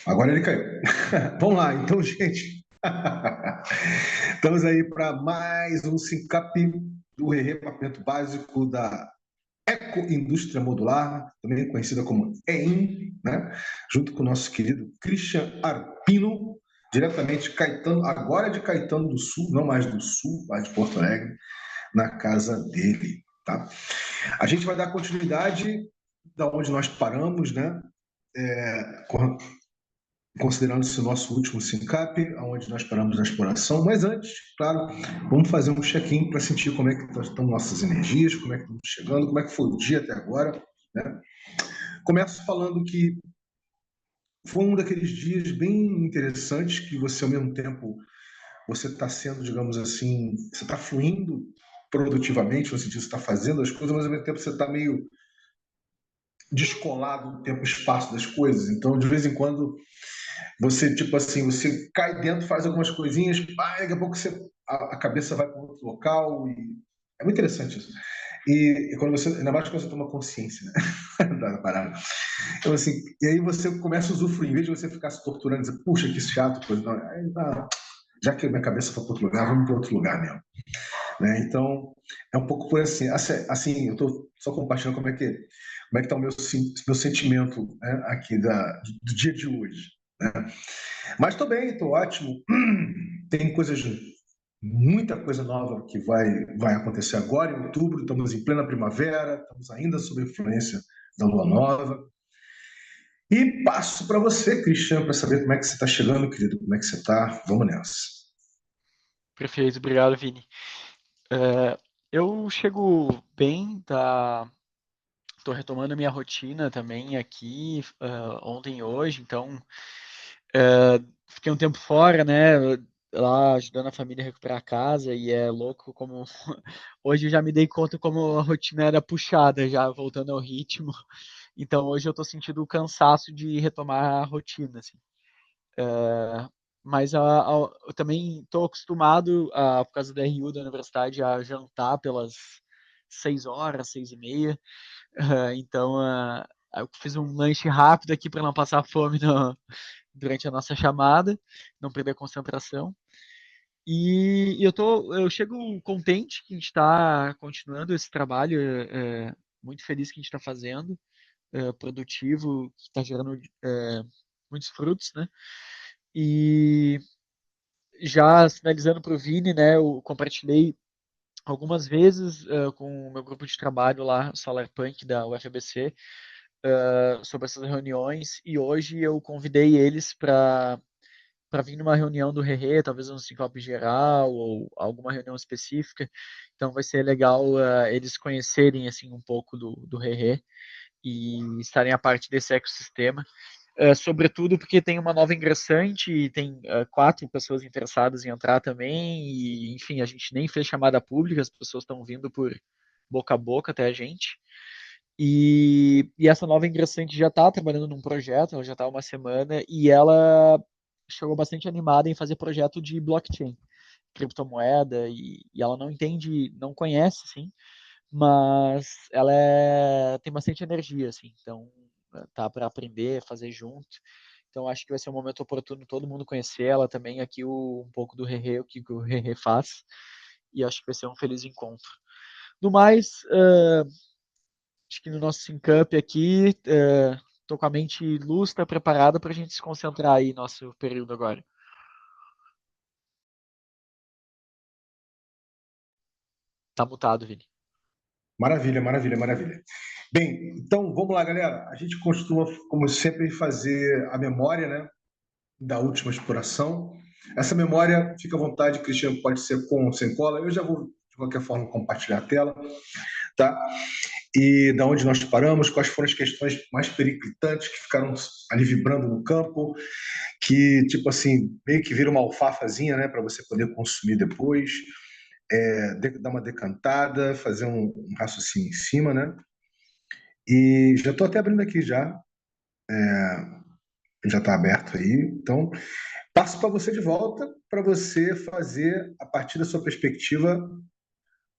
Agora ele caiu. Vamos lá, então, gente. Estamos aí para mais um SINCAP do reapamento básico da Ecoindústria Modular, também conhecida como EIM, né? Junto com o nosso querido Christian Arpino, diretamente Caetano, agora de Caetano do Sul, não mais do Sul, lá de Porto Alegre, na casa dele, tá? A gente vai dar continuidade da onde nós paramos, né? Considerando esse nosso último SINCAP, onde nós paramos na exploração. Mas antes, claro, vamos fazer um check-in para sentir como é que estão nossas energias, como é que estamos chegando, como é que foi o dia até agora. Né? Começo falando que foi um daqueles dias bem interessantes que você, ao mesmo tempo, você está sendo, digamos assim, você está fluindo produtivamente, no sentido de você está fazendo as coisas, mas ao mesmo tempo você está meio descolado do tempo e espaço das coisas. Então, de vez em quando, você, tipo assim, você cai dentro, faz algumas coisinhas, daqui a pouco a cabeça vai para outro local. E é muito interessante isso. E quando você, ainda mais quando você toma consciência, né, da parada. Então, assim, e aí você começa a usufruir, em vez de você ficar se torturando, dizer, puxa, que chato, coisa, não, já que a minha cabeça foi para outro lugar, vamos para outro lugar mesmo. Né? Então, é um pouco por assim. Assim, eu estou só compartilhando como é que está o meu sentimento, né, aqui do dia de hoje. Né? Mas estou bem, estou ótimo. Tem muita coisa nova que vai acontecer agora, em outubro. Estamos em plena primavera, estamos ainda sob a influência da lua nova. E passo para você, Cristiano, para saber como é que você está chegando, querido, como é que você está. Vamos nessa. Perfeito, obrigado, Vini. É, eu chego bem, tá? Tô retomando a minha rotina também aqui, ontem e hoje, então fiquei um tempo fora, né? Lá ajudando a família a recuperar a casa e é louco como hoje eu já me dei conta como a rotina era puxada, já voltando ao ritmo. Então hoje eu tô sentindo o cansaço de retomar a rotina, assim. Mas eu também estou acostumado, por causa da RU da universidade, a jantar pelas 6 horas, 6h30. Então, eu fiz um lanche rápido aqui para não passar fome durante a nossa chamada, não perder a concentração. E eu chego contente que a gente está continuando esse trabalho, muito feliz que a gente está fazendo, produtivo, que está gerando muitos frutos, né? E já sinalizando para o Vini, né, eu compartilhei algumas vezes com o meu grupo de trabalho lá, Solar Punk da UFABC, sobre essas reuniões, e hoje eu convidei eles para vir numa reunião do Rerê, talvez um Sincope geral ou alguma reunião específica. Então vai ser legal eles conhecerem assim um pouco do Rerê e estarem a parte desse ecossistema. Sobretudo porque tem uma nova ingressante e tem 4 pessoas interessadas em entrar também, e enfim, a gente nem fez chamada pública, as pessoas estão vindo por boca a boca até a gente. E essa nova ingressante já está trabalhando num projeto, ela já está há uma semana, e ela chegou bastante animada em fazer projeto de blockchain, criptomoeda, e ela não entende, não conhece, assim, mas ela tem bastante energia, assim, então tá para aprender, fazer junto. Então acho que vai ser um momento oportuno todo mundo conhecer ela também, aqui um pouco do Rerê, o que o Rerê faz, e acho que vai ser um feliz encontro. No mais, acho que no nosso Syncup aqui, tô com a mente lustra, preparada para a gente se concentrar aí no nosso período agora. Tá mutado, Vini. Maravilha, maravilha, maravilha. Bem, então vamos lá, galera. A gente costuma, como sempre, fazer a memória, né, da última exploração. Essa memória, fica à vontade, Cristiano, pode ser com ou sem cola. Eu já vou, de qualquer forma, compartilhar a tela, tá? E da onde nós paramos, quais foram as questões mais periclitantes que ficaram ali vibrando no campo, que, tipo assim, meio que vira uma alfafazinha, né, para você poder consumir depois, dar uma decantada, fazer um raciocínio em cima, né? E já estou até abrindo aqui já está aberto aí. Então, passo para você de volta para você fazer, a partir da sua perspectiva,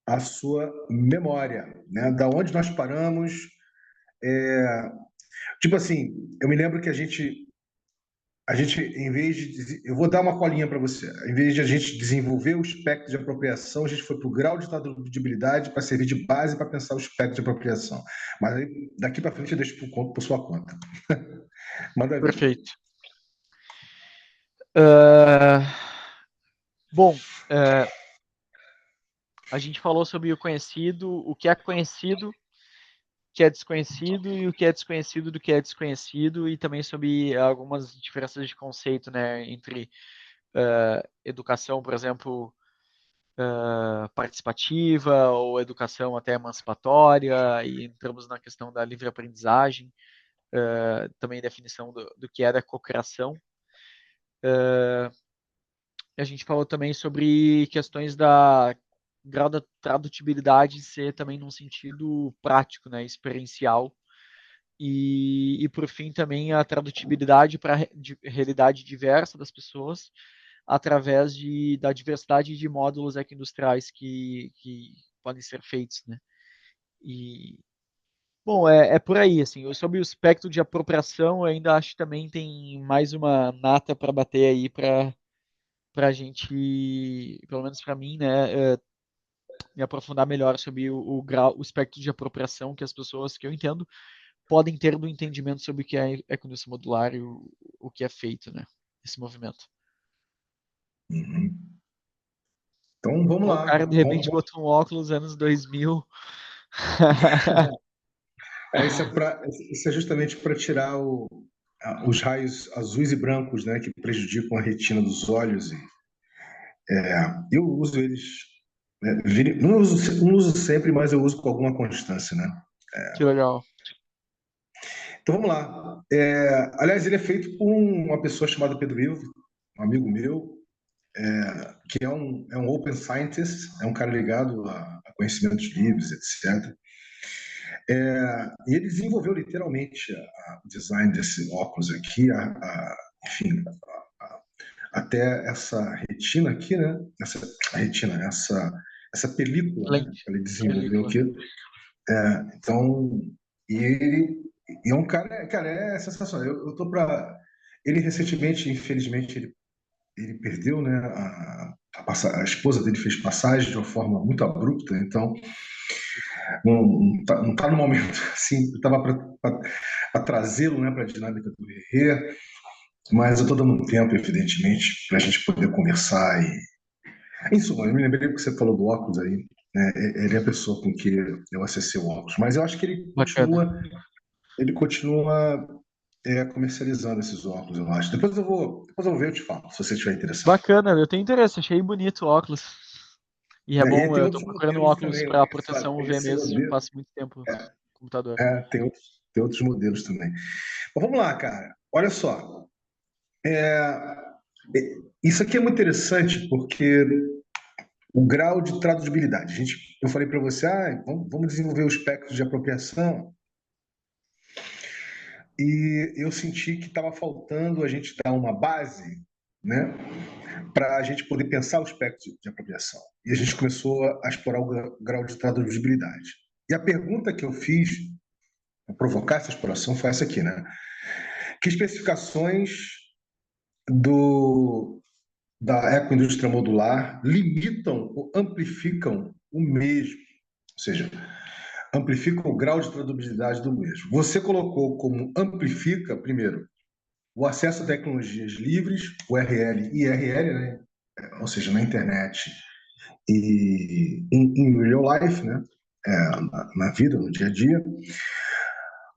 a sua memória, né? Da onde nós paramos. Tipo assim, eu me lembro que a gente a gente, em vez de. Eu vou dar uma colinha para você. Em vez de a gente desenvolver o espectro de apropriação, a gente foi para o grau de traduzibilidade para servir de base para pensar o espectro de apropriação. Mas aí, daqui para frente eu deixo por sua conta. Manda ver. Perfeito. Uh, bom, a gente falou sobre o conhecido, o que é conhecido, o que é desconhecido e o que é desconhecido do que é desconhecido, e também sobre algumas diferenças de conceito, né, entre educação, por exemplo, participativa ou educação até emancipatória, e entramos na questão da livre aprendizagem, também definição do que era cocriação. A gente falou também sobre questões da grau da tradutibilidade ser também num sentido prático, né, experiencial, e por fim também a tradutibilidade para a realidade diversa das pessoas através da diversidade de módulos ecoindustriais que podem ser feitos, né? E, bom, é por aí, assim, sobre o espectro de apropriação, eu ainda acho que também tem mais uma nata para bater aí para a gente, pelo menos para mim, né, me aprofundar melhor sobre o grau, o espectro de apropriação que as pessoas que eu entendo podem ter do entendimento sobre o que é economia modular e o que é feito, né, esse movimento. Uhum. Então vamos O lá. cara de Vamos, repente botou um óculos anos 2000. isso é justamente para tirar os raios azuis e brancos, né, que prejudicam a retina dos olhos. Eu uso eles, né, não uso sempre, mas eu uso com alguma constância, né? Que legal. Então vamos lá. Aliás, ele é feito por uma pessoa chamada Pedro Ivo, um amigo meu, que é um open scientist, é um cara ligado a conhecimentos livres, etc. E ele desenvolveu literalmente o design desse óculos aqui, enfim, até essa retina aqui, né? A retina, essa película, né? Lente. Que ele desenvolveu Película. aqui. Então, e é um cara, é sensacional. Eu tô para ele recentemente, infelizmente, ele perdeu, né? A esposa dele fez passagem de uma forma muito abrupta, então não tá no momento assim. Eu estava para trazê-lo, né, para a dinâmica do RR, mas eu estou dando um tempo, evidentemente, para a gente poder conversar. Em suma, eu me lembrei que você falou do óculos aí, né? Ele é a pessoa com que eu acessei o óculos, mas eu acho que Bacana. ele continua comercializando esses óculos, eu acho. Depois eu vou ver, eu te falo, se você estiver interessado. Bacana, eu tenho interesse, achei bonito o óculos. E é Né? E aí bom, tem eu tô outros procurando um modelos óculos também, para sabe? proteção Tem UV esse mesmo, modelo, passo muito tempo no computador. tem outros modelos também. Mas vamos lá, cara. Olha só. Isso aqui é muito interessante porque o grau de traduzibilidade. Eu falei para você, vamos desenvolver o espectro de apropriação, e eu senti que estava faltando a gente dar uma base, né, para a gente poder pensar o espectro de apropriação. E a gente começou a explorar o grau de traduzibilidade. E a pergunta que eu fiz para provocar essa exploração foi essa aqui, né? Que especificações do, da ecoindústria modular limitam ou amplificam o mesmo? Ou seja, amplifica o grau de traduzibilidade do mesmo. Você colocou como amplifica, primeiro, o acesso a tecnologias livres, o RL e IRL, né? Ou seja, na internet e em real life, né? Na vida, no dia a dia.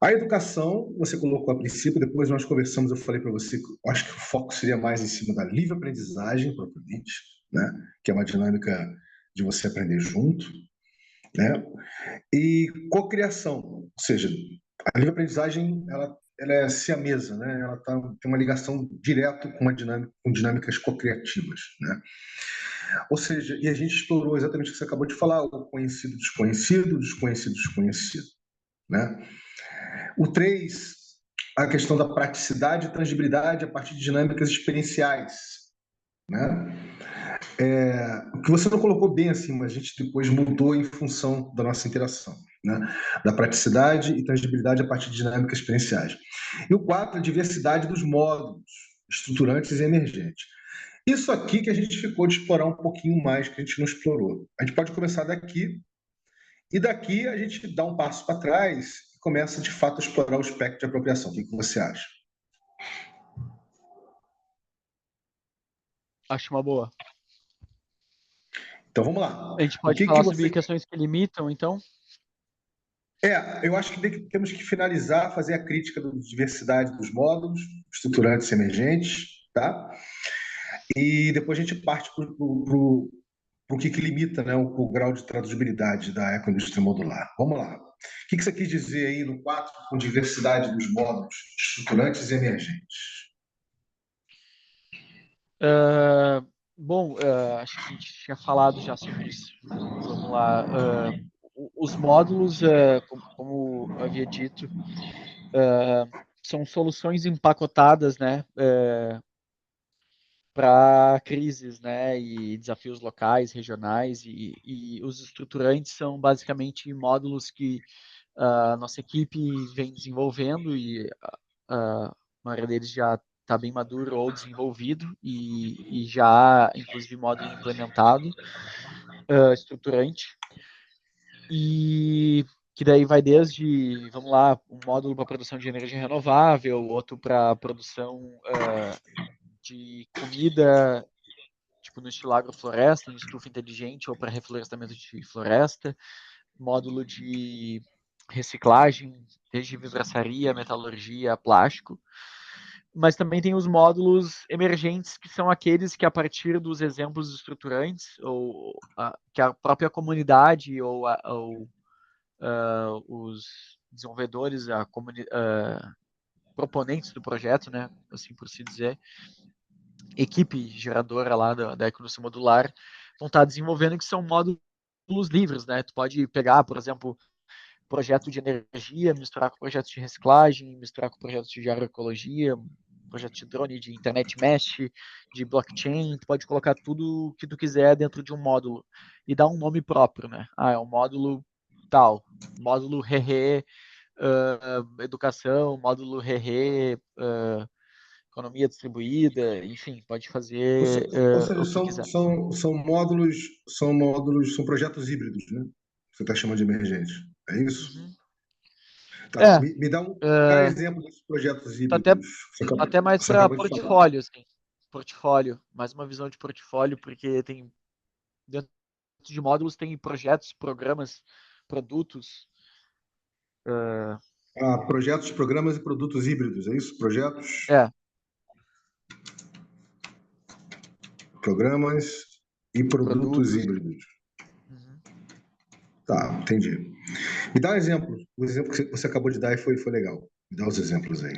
A educação, você colocou a princípio, depois nós conversamos, eu falei para você que eu acho que o foco seria mais em cima da livre aprendizagem, propriamente, né? Que é uma dinâmica de você aprender junto, né? E cocriação, ou seja, a livre aprendizagem ela é siamesa, né? Ela tem uma ligação direta com dinâmicas cocriativas, né? Ou seja, e a gente explorou exatamente o que você acabou de falar, o conhecido desconhecido, desconhecido desconhecido, né? O 3, a questão da praticidade e tangibilidade a partir de dinâmicas experienciais, né? O que você não colocou bem assim, mas a gente depois mudou em função da nossa interação, né? Da praticidade e tangibilidade a partir de dinâmicas experienciais. E o 4, a diversidade dos módulos. estruturantes e emergentes. Isso aqui que a gente ficou de explorar um pouquinho mais, que a gente não explorou. A gente pode começar daqui, e daqui a gente dá um passo para trás e começa, de fato, a explorar o espectro de apropriação. O que você acha? Acho uma boa. Então, vamos lá. A gente O pode que falar sobre você... questões que limitam, então? Eu acho que temos que finalizar, fazer a crítica da diversidade dos módulos, estruturantes e emergentes, tá? E depois a gente parte para o que limita, né, o grau de traduzibilidade da ecoindústria modular. Vamos lá. O que você quis dizer aí no 4 com diversidade dos módulos estruturantes e emergentes? Bom, acho que a gente tinha falado já sobre isso. Vamos lá. Os módulos, como eu havia dito, são soluções empacotadas, né, para crises, né, e desafios locais, regionais, e os estruturantes são basicamente módulos que a nossa equipe vem desenvolvendo e a maioria deles já está bem maduro ou desenvolvido e já há, inclusive, módulo implementado, estruturante, e que daí vai desde, vamos lá, um módulo para produção de energia renovável, outro para produção de comida, tipo no estilo agrofloresta, em estufa inteligente ou para reflorestamento de floresta, módulo de reciclagem, desde vidraçaria, metalurgia, plástico. Mas também tem os módulos emergentes, que são aqueles que, a partir dos exemplos estruturantes, ou que a própria comunidade ou os desenvolvedores, proponentes do projeto, né, assim por se dizer, equipe geradora lá da economia modular, vão estar desenvolvendo, que são módulos livres, né? Tu pode pegar, por exemplo, projeto de energia, misturar com projetos de reciclagem, misturar com projetos de agroecologia, projeto de drone, de internet mesh, de blockchain, tu pode colocar tudo que tu quiser dentro de um módulo e dar um nome próprio, né? É um módulo tal, módulo Hehe, educação, módulo Hehe, economia distribuída, enfim, pode fazer Ou seja, o que quiser. são projetos híbridos, né? Você está chamando de emergentes. É isso? Uhum. Tá. É, Me dá exemplo desses projetos tá até, híbridos. até mais Você para acabou de falar. portfólio, assim. Portfólio, mais uma visão de portfólio, porque tem dentro de módulos tem projetos, programas, produtos. Projetos, programas e produtos híbridos, é isso? Projetos, É, programas e produtos produtos. híbridos. Uhum. Tá, entendi. Me dá um exemplo. O exemplo que você acabou de dar e foi legal. Me dá os exemplos aí.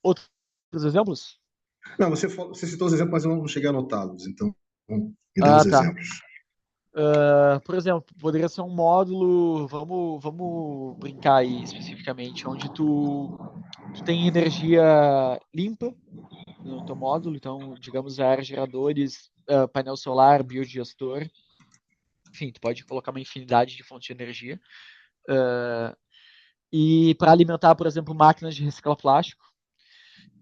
Outros exemplos? Não, você citou os exemplos, mas eu não cheguei a anotá-los. Então, me dá os Ah, tá. exemplos. Por exemplo, poderia ser um módulo, vamos brincar aí especificamente, onde tu tem energia limpa no teu módulo, então, digamos, aerogeradores, painel solar, biodigestor, enfim, tu pode colocar uma infinidade de fontes de energia. E para alimentar, por exemplo, máquinas de reciclar plástico,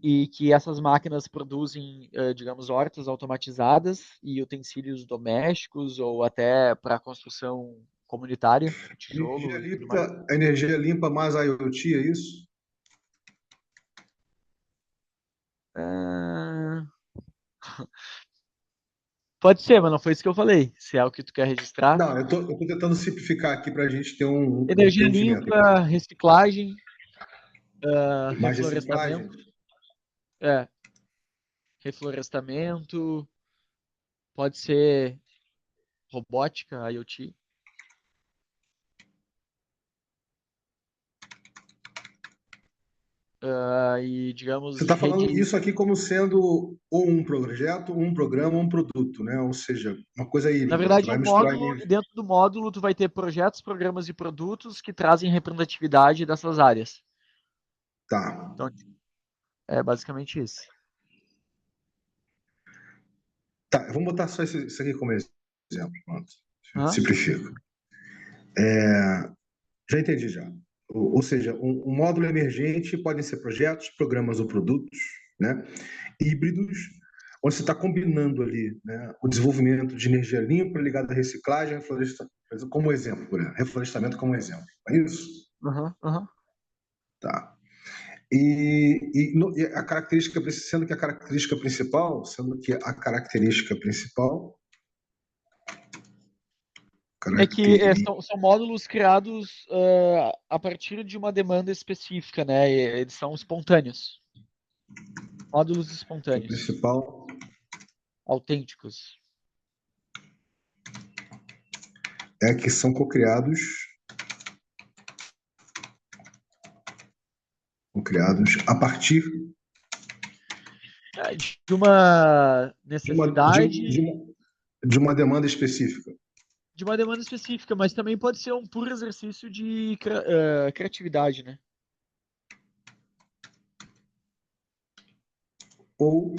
e que essas máquinas produzem, digamos, hortas automatizadas e utensílios domésticos ou até para construção comunitária, tijolo e tudo mais. Energia limpa mais IoT, é isso? Ah, pode ser, mas não foi isso que eu falei. Se é o que tu quer registrar. Não, eu tô tentando simplificar aqui para a gente ter um Energia entendimento. limpa, reciclagem, Mais reciclagem? reflorestamento, é, reflorestamento, pode ser robótica, IoT. E, Você digamos, está falando rede. isso aqui como sendo ou um projeto, ou um programa, ou um produto, né? Ou seja, uma coisa Na híbrida. Você verdade, é vai um misturar módulo, e energia. dentro do módulo tu vai ter projetos, programas e produtos que trazem representatividade dessas áreas. Tá. Então, é basicamente isso. Tá, vamos botar só isso aqui como exemplo. Pronto. Hã? Simplifica. Já entendi já. Ou seja, um módulo emergente podem ser projetos, programas ou produtos, né? Híbridos, onde você está combinando ali, né, o desenvolvimento de energia limpa ligada à reciclagem, como exemplo, né? Reflorestamento como exemplo. É isso? Tá. E a característica, sendo que a característica principal, É que são módulos criados a partir de uma demanda específica, né? Eles são espontâneos. Módulos espontâneos. Principal autênticos. É que são cocriados a partir de uma necessidade, de uma demanda específica. De uma demanda específica, mas também pode ser um puro exercício de criatividade, né? Ou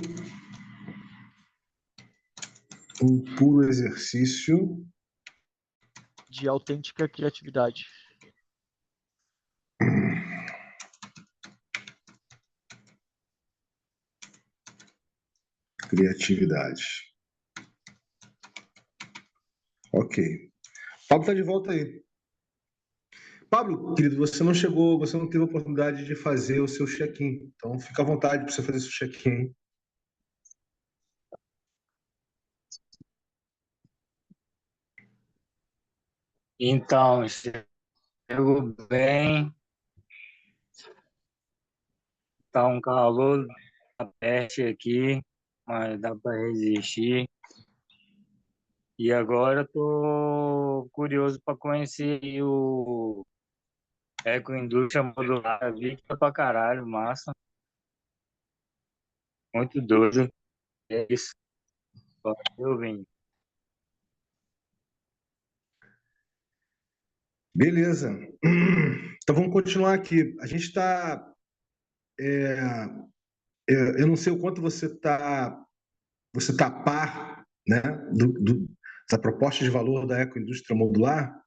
um puro exercício de autêntica criatividade. Criatividade. Ok. Pablo está de volta aí. Pablo, querido, você não teve a oportunidade de fazer o seu check-in. Então, fica à vontade para você fazer seu check-in. Então, chego bem, tá um calor da peste aqui, mas dá para resistir. E agora tô curioso para conhecer o Ecoindústria Modular. Vi que é pra caralho, massa. Muito doido. É isso. Valeu, Vini. Beleza. Então vamos continuar aqui. A gente está. Eu não sei o quanto você tá a par, né, da proposta de valor da ecoindústria modular.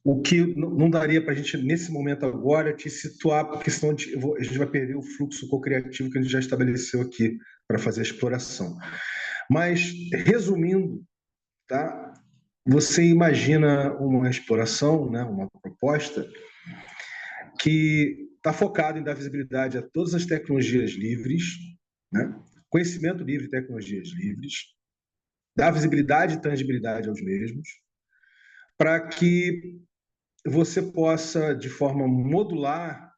O que não daria para a gente, nesse momento agora, te situar, porque senão a gente vai perder o fluxo co-criativo que a gente já estabeleceu aqui para fazer a exploração. Mas, resumindo, tá? Você imagina uma exploração, né, uma proposta que está focada em dar visibilidade a todas as tecnologias livres, né? Conhecimento livre e tecnologias livres, dar visibilidade e tangibilidade aos mesmos, para que você possa, de forma modular,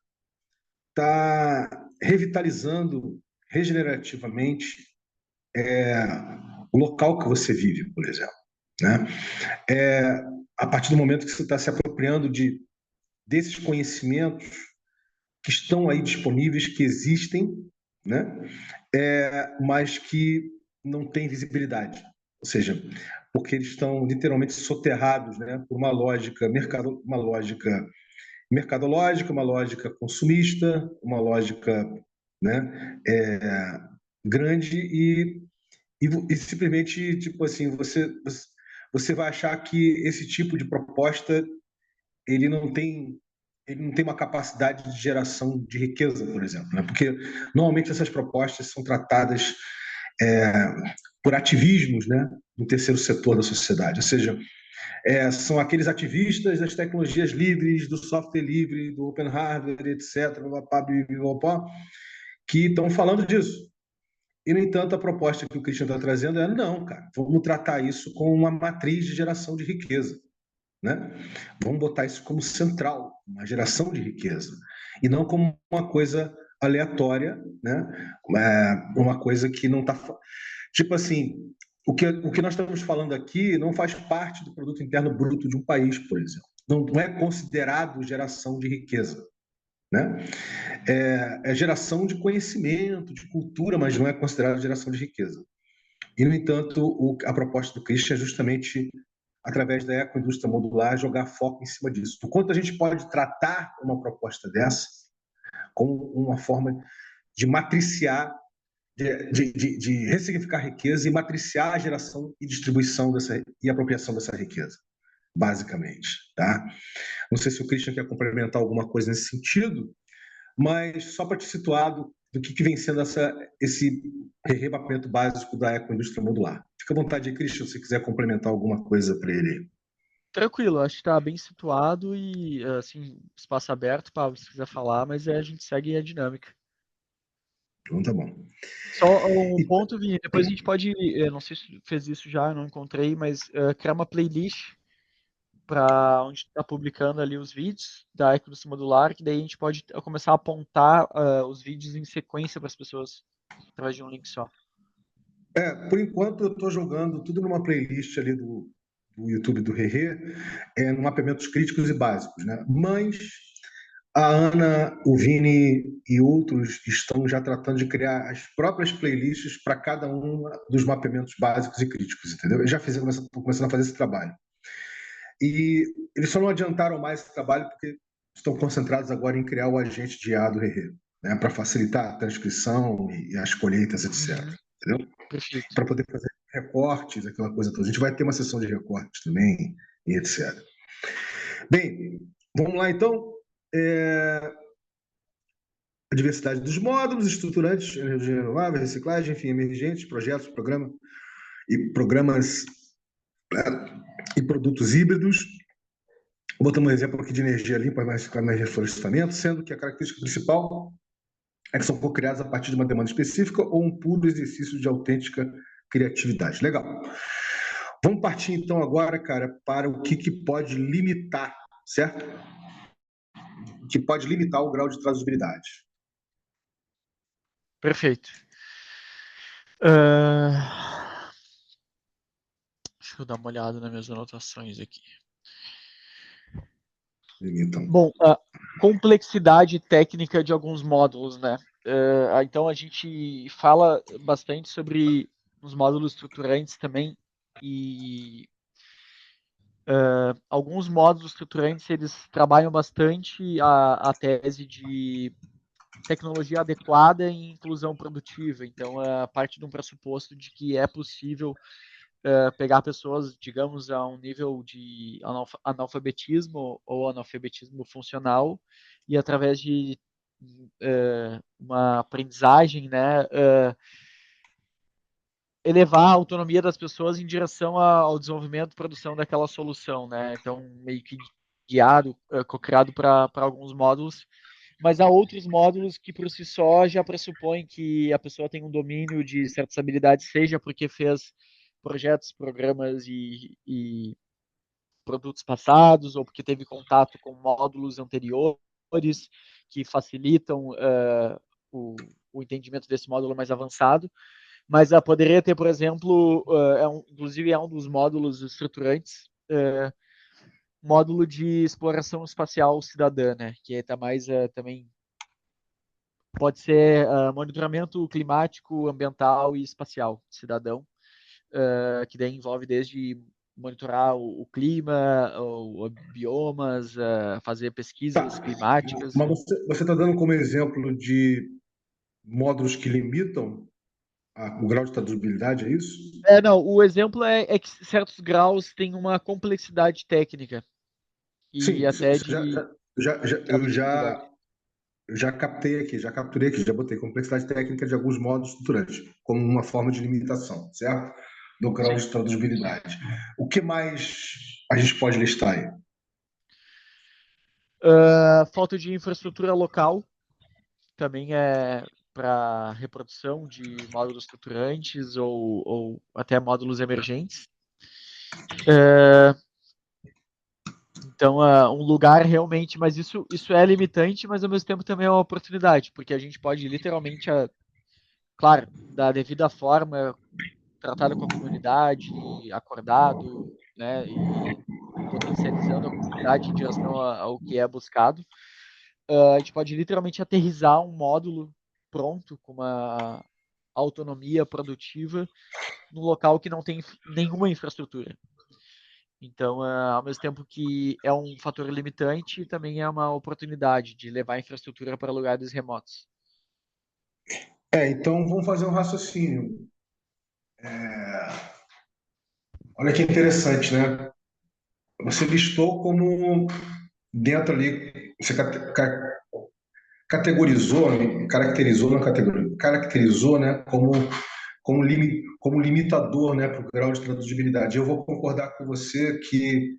estar revitalizando regenerativamente o local que você vive, por exemplo. Né? A partir do momento que você está se apropriando desses conhecimentos que estão aí disponíveis, que existem, né? Mas que não têm visibilidade. Ou seja, porque eles estão literalmente soterrados, né, por uma lógica mercadológica, uma lógica consumista, uma lógica, né, grande e simplesmente, tipo assim, você vai achar que esse tipo de proposta ele não tem uma capacidade de geração de riqueza, por exemplo, né? Porque normalmente essas propostas são tratadas por ativismos, né, no terceiro setor da sociedade, ou seja, são aqueles ativistas das tecnologias livres, do software livre, do open hardware, etc., que estão falando disso. E, no entanto, a proposta que o Christian está trazendo é: não, cara, vamos tratar isso como uma matriz de geração de riqueza. Né? Vamos botar isso como central, uma geração de riqueza, e não como uma coisa aleatória, né? Uma coisa que não está. Tipo assim, o que nós estamos falando aqui não faz parte do produto interno bruto de um país, por exemplo. Não é considerado geração de riqueza. Né? É geração de conhecimento, de cultura, mas não é considerado geração de riqueza. E, no entanto, a proposta do Christian é justamente, através da ecoindústria modular, jogar foco em cima disso. O quanto a gente pode tratar uma proposta dessa como uma forma de matriciar, de ressignificar riqueza e matriciar a geração e distribuição e apropriação dessa riqueza, basicamente. Tá? Não sei se o Christian quer complementar alguma coisa nesse sentido, Mas só para te situar do que vem sendo esse mapeamento básico da ecoindústria modular. Fica à vontade aí, Christian, se quiser complementar alguma coisa para ele. Tranquilo, acho que está bem situado e, assim, espaço aberto, Pablo, se quiser falar, mas a gente segue a dinâmica. Então tá bom. Só um ponto, Vini, depois a gente pode, não sei se fez isso já, não encontrei, mas criar uma playlist para onde está publicando ali os vídeos da ecoindústria modular, que daí a gente pode começar a apontar os vídeos em sequência para as pessoas, através de um link só. Por enquanto eu estou jogando tudo numa playlist ali do YouTube do Rerê, no mapeamentos críticos e básicos, né? Mas a Ana, o Vini e outros estão já tratando de criar as próprias playlists para cada um dos mapeamentos básicos e críticos, entendeu? Eles já estão começando a fazer esse trabalho. E eles só não adiantaram mais esse trabalho porque estão concentrados agora em criar o agente de IA do Rerê, né? Para facilitar a transcrição e as colheitas, etc. Entendeu? Perfeito. Para poder fazer recortes, aquela coisa toda. A gente vai ter uma sessão de recortes também, e etc. Bem, vamos lá então. A diversidade dos módulos, estruturantes, energia renovável, reciclagem, enfim, emergentes, projetos, programas e produtos híbridos. Botamos um exemplo aqui de energia limpa, mais reflorestamento, sendo que a característica principal é que são co-criados a partir de uma demanda específica ou um puro exercício de autêntica criatividade. Legal. Vamos partir então agora, cara, para o que pode limitar, certo? O que pode limitar o grau de traduzibilidade. Perfeito. Deixa eu dar uma olhada nas minhas anotações aqui. Limitam. Bom, a complexidade técnica de alguns módulos, né? Então a gente fala bastante sobre os módulos estruturantes também e alguns módulos estruturantes eles trabalham bastante a tese de tecnologia adequada e inclusão produtiva. Então, a parte de um pressuposto de que é possível pegar pessoas, digamos, a um nível de analfabetismo ou analfabetismo funcional e através de uma aprendizagem, né, elevar a autonomia das pessoas em direção ao desenvolvimento e produção daquela solução, né? Então, meio que guiado, co-criado para alguns módulos, mas há outros módulos que por si só já pressupõem que a pessoa tem um domínio de certas habilidades, seja porque fez projetos, programas e produtos passados, ou porque teve contato com módulos anteriores que facilitam o entendimento desse módulo mais avançado. Mas poderia ter, por exemplo, inclusive é um dos módulos estruturantes, módulo de exploração espacial cidadã, né? Que está mais também pode ser monitoramento climático, ambiental e espacial cidadão, que daí envolve desde monitorar o clima, o biomas, fazer pesquisas climáticas. Mas você está dando como exemplo de módulos que limitam o grau de traduzibilidade, é isso? Não, o exemplo é que certos graus têm uma complexidade técnica e Sim, até de traduzibilidade. eu já capturei aqui, já botei complexidade técnica de alguns módulos estruturantes, como uma forma de limitação, certo? Do grau Sim. de traduzibilidade. O que mais a gente pode listar aí? Falta de infraestrutura local também é para reprodução de módulos estruturantes ou até módulos emergentes. Então, um lugar realmente, mas isso é limitante, mas ao mesmo tempo também é uma oportunidade, porque a gente pode literalmente, claro, da devida forma, tratado com a comunidade, acordado, né, e potencializando a comunidade em direção ao que é buscado. A gente pode literalmente aterrissar um módulo pronto, com uma autonomia produtiva, num local que não tem nenhuma infraestrutura. Então, ao mesmo tempo que é um fator limitante, também é uma oportunidade de levar a infraestrutura para lugares remotos. Então vamos fazer um raciocínio. Olha que interessante, né? Você listou como dentro ali, você categorizou, caracterizou, não caracterizou, né, como limitador, né, para o grau de traduzibilidade. Eu vou concordar com você que,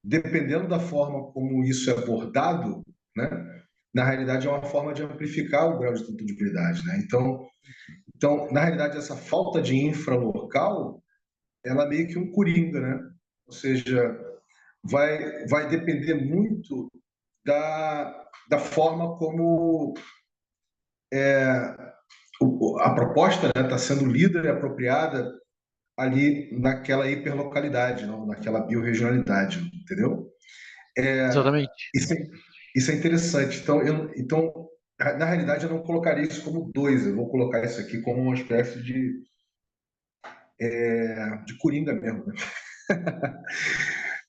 dependendo da forma como isso é abordado, né, na realidade é uma forma de amplificar o grau de traduzibilidade, né? Então, na realidade, essa falta de infralocal, ela é meio que um coringa, né? Ou seja, vai depender muito da forma como a proposta está sendo lida e apropriada ali naquela hiperlocalidade, não? Naquela biorregionalidade, entendeu? Exatamente. Isso é interessante. Então, na realidade, eu não colocaria isso como dois, eu vou colocar isso aqui como uma espécie de coringa mesmo, né?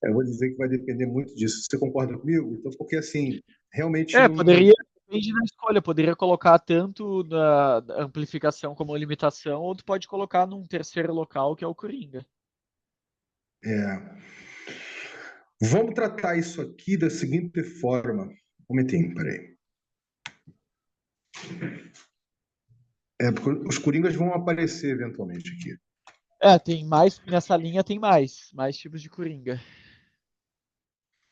Eu vou dizer que vai depender muito disso. Você concorda comigo? Então, porque assim, realmente não. Poderia, depende da escolha, poderia colocar tanto da amplificação como limitação, ou tu pode colocar num terceiro local, que é o Coringa. É, vamos tratar isso aqui da seguinte forma. Um momentinho, peraí. Porque os coringas vão aparecer eventualmente aqui. Tem mais, nessa linha tem mais tipos de Coringa.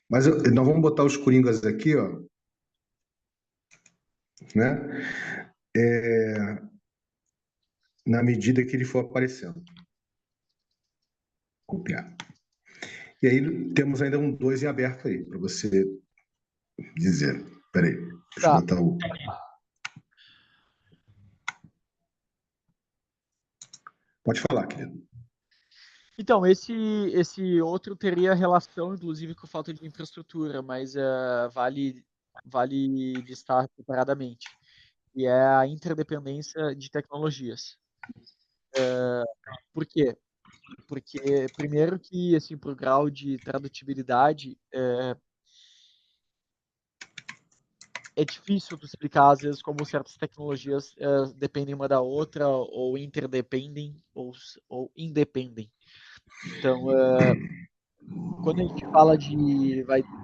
Mas nós vamos botar os coringas aqui, ó, né? Na medida que ele for aparecendo. Copiar. E aí temos ainda um 2 em aberto aí, para você dizer. Peraí, deixa eu Tá. botar o. Pode falar, querido. Então, esse outro teria relação, inclusive, com falta de infraestrutura, mas vale listar separadamente. E é a interdependência de tecnologias. Por quê? Porque, primeiro que, assim, por grau de tradutibilidade, é difícil tu explicar, às vezes, como certas tecnologias dependem uma da outra, ou interdependem, ou independem. Então, quando a gente fala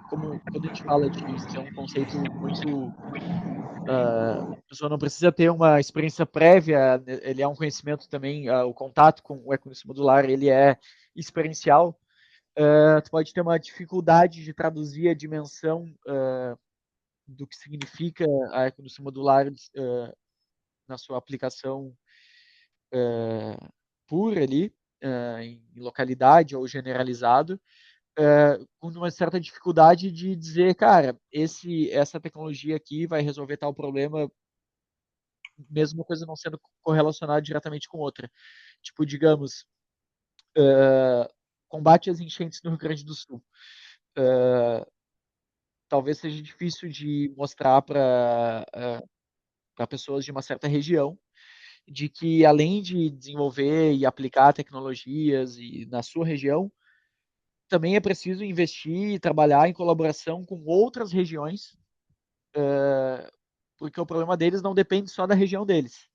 quando a gente fala de ser um conceito muito, a pessoa não precisa ter uma experiência prévia, né, ele é um conhecimento também, o contato com o economia modular, ele é experiencial. Tu pode ter uma dificuldade de traduzir a dimensão do que significa a economia modular na sua aplicação pura ali, em localidade ou generalizado, com uma certa dificuldade de dizer, cara, essa tecnologia aqui vai resolver tal problema, mesmo uma coisa não sendo correlacionada diretamente com outra. Tipo, digamos, combate às enchentes no Rio Grande do Sul. Talvez seja difícil de mostrar para pessoas de uma certa região de que, além de desenvolver e aplicar tecnologias na sua região, também é preciso investir e trabalhar em colaboração com outras regiões, porque o problema deles não depende só da região deles.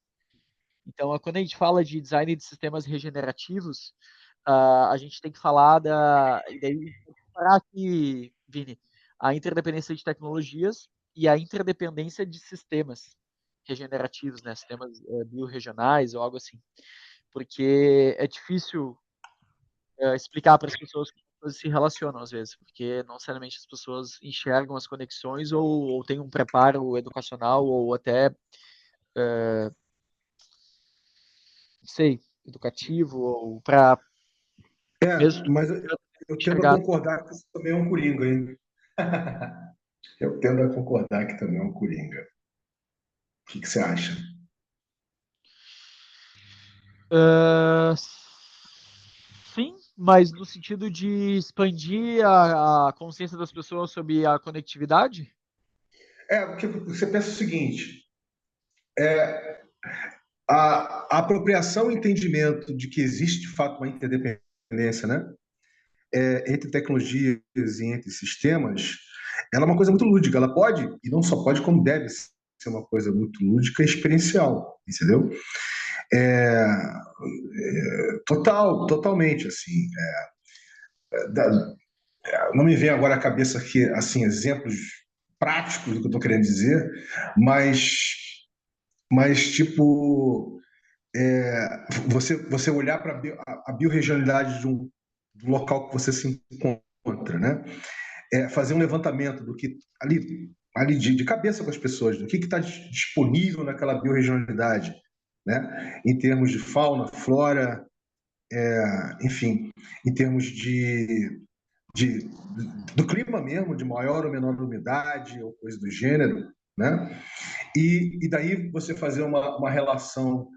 Então, quando a gente fala de design de sistemas regenerativos, a gente tem que falar e daí tem que separar aqui, Vini, a interdependência de tecnologias e a interdependência de sistemas regenerativos, né? Sistemas biorregionais ou algo assim. Porque é difícil explicar para as pessoas como as coisas se relacionam às vezes, porque não necessariamente as pessoas enxergam as conexões ou têm um preparo educacional ou até, não sei, educativo ou para mesmo Mas eu tendo a enxergar. concordar que isso também é um coringa, hein? Eu tendo a concordar que também é um coringa. O que você acha? Uh, sim, mas no sentido de expandir a consciência das pessoas sobre a conectividade? Porque você pensa o seguinte: a apropriação e entendimento de que existe de fato uma interdependência, né, entre tecnologias e entre sistemas, ela é uma coisa muito lúdica. Ela pode, e não só pode, como deve ser uma coisa muito lúdica e experiencial, entendeu? Totalmente, assim. Não me vem agora à cabeça aqui, assim, exemplos práticos do que eu estou querendo dizer, mas tipo, você olhar para a biorregionalidade do local que você se encontra, né? Fazer um levantamento do que ali de cabeça com as pessoas, do que está disponível naquela biorregionalidade, né? Em termos de fauna, flora, enfim, em termos de, do clima mesmo, de maior ou menor umidade ou coisa do gênero, né? E daí você fazer uma relação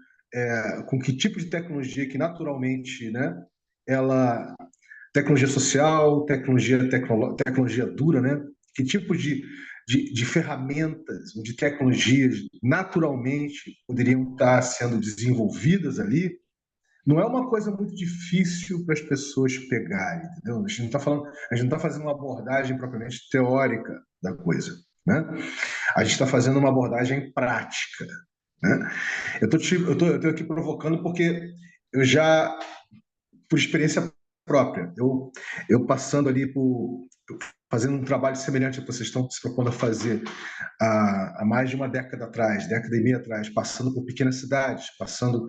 com que tipo de tecnologia que naturalmente, né? Ela tecnologia social, tecnologia dura, né? Que tipo de ferramentas, de tecnologias naturalmente poderiam estar sendo desenvolvidas ali. Não é uma coisa muito difícil para as pessoas pegarem, entendeu? A gente não está falando, a gente não está fazendo uma abordagem propriamente teórica da coisa, né? A gente está fazendo uma abordagem prática, né? Eu tô aqui provocando porque eu já, por experiência própria, eu passando ali fazendo um trabalho semelhante ao que vocês estão se propondo a fazer há mais de uma década atrás, década e meia atrás, passando por pequenas cidades, passando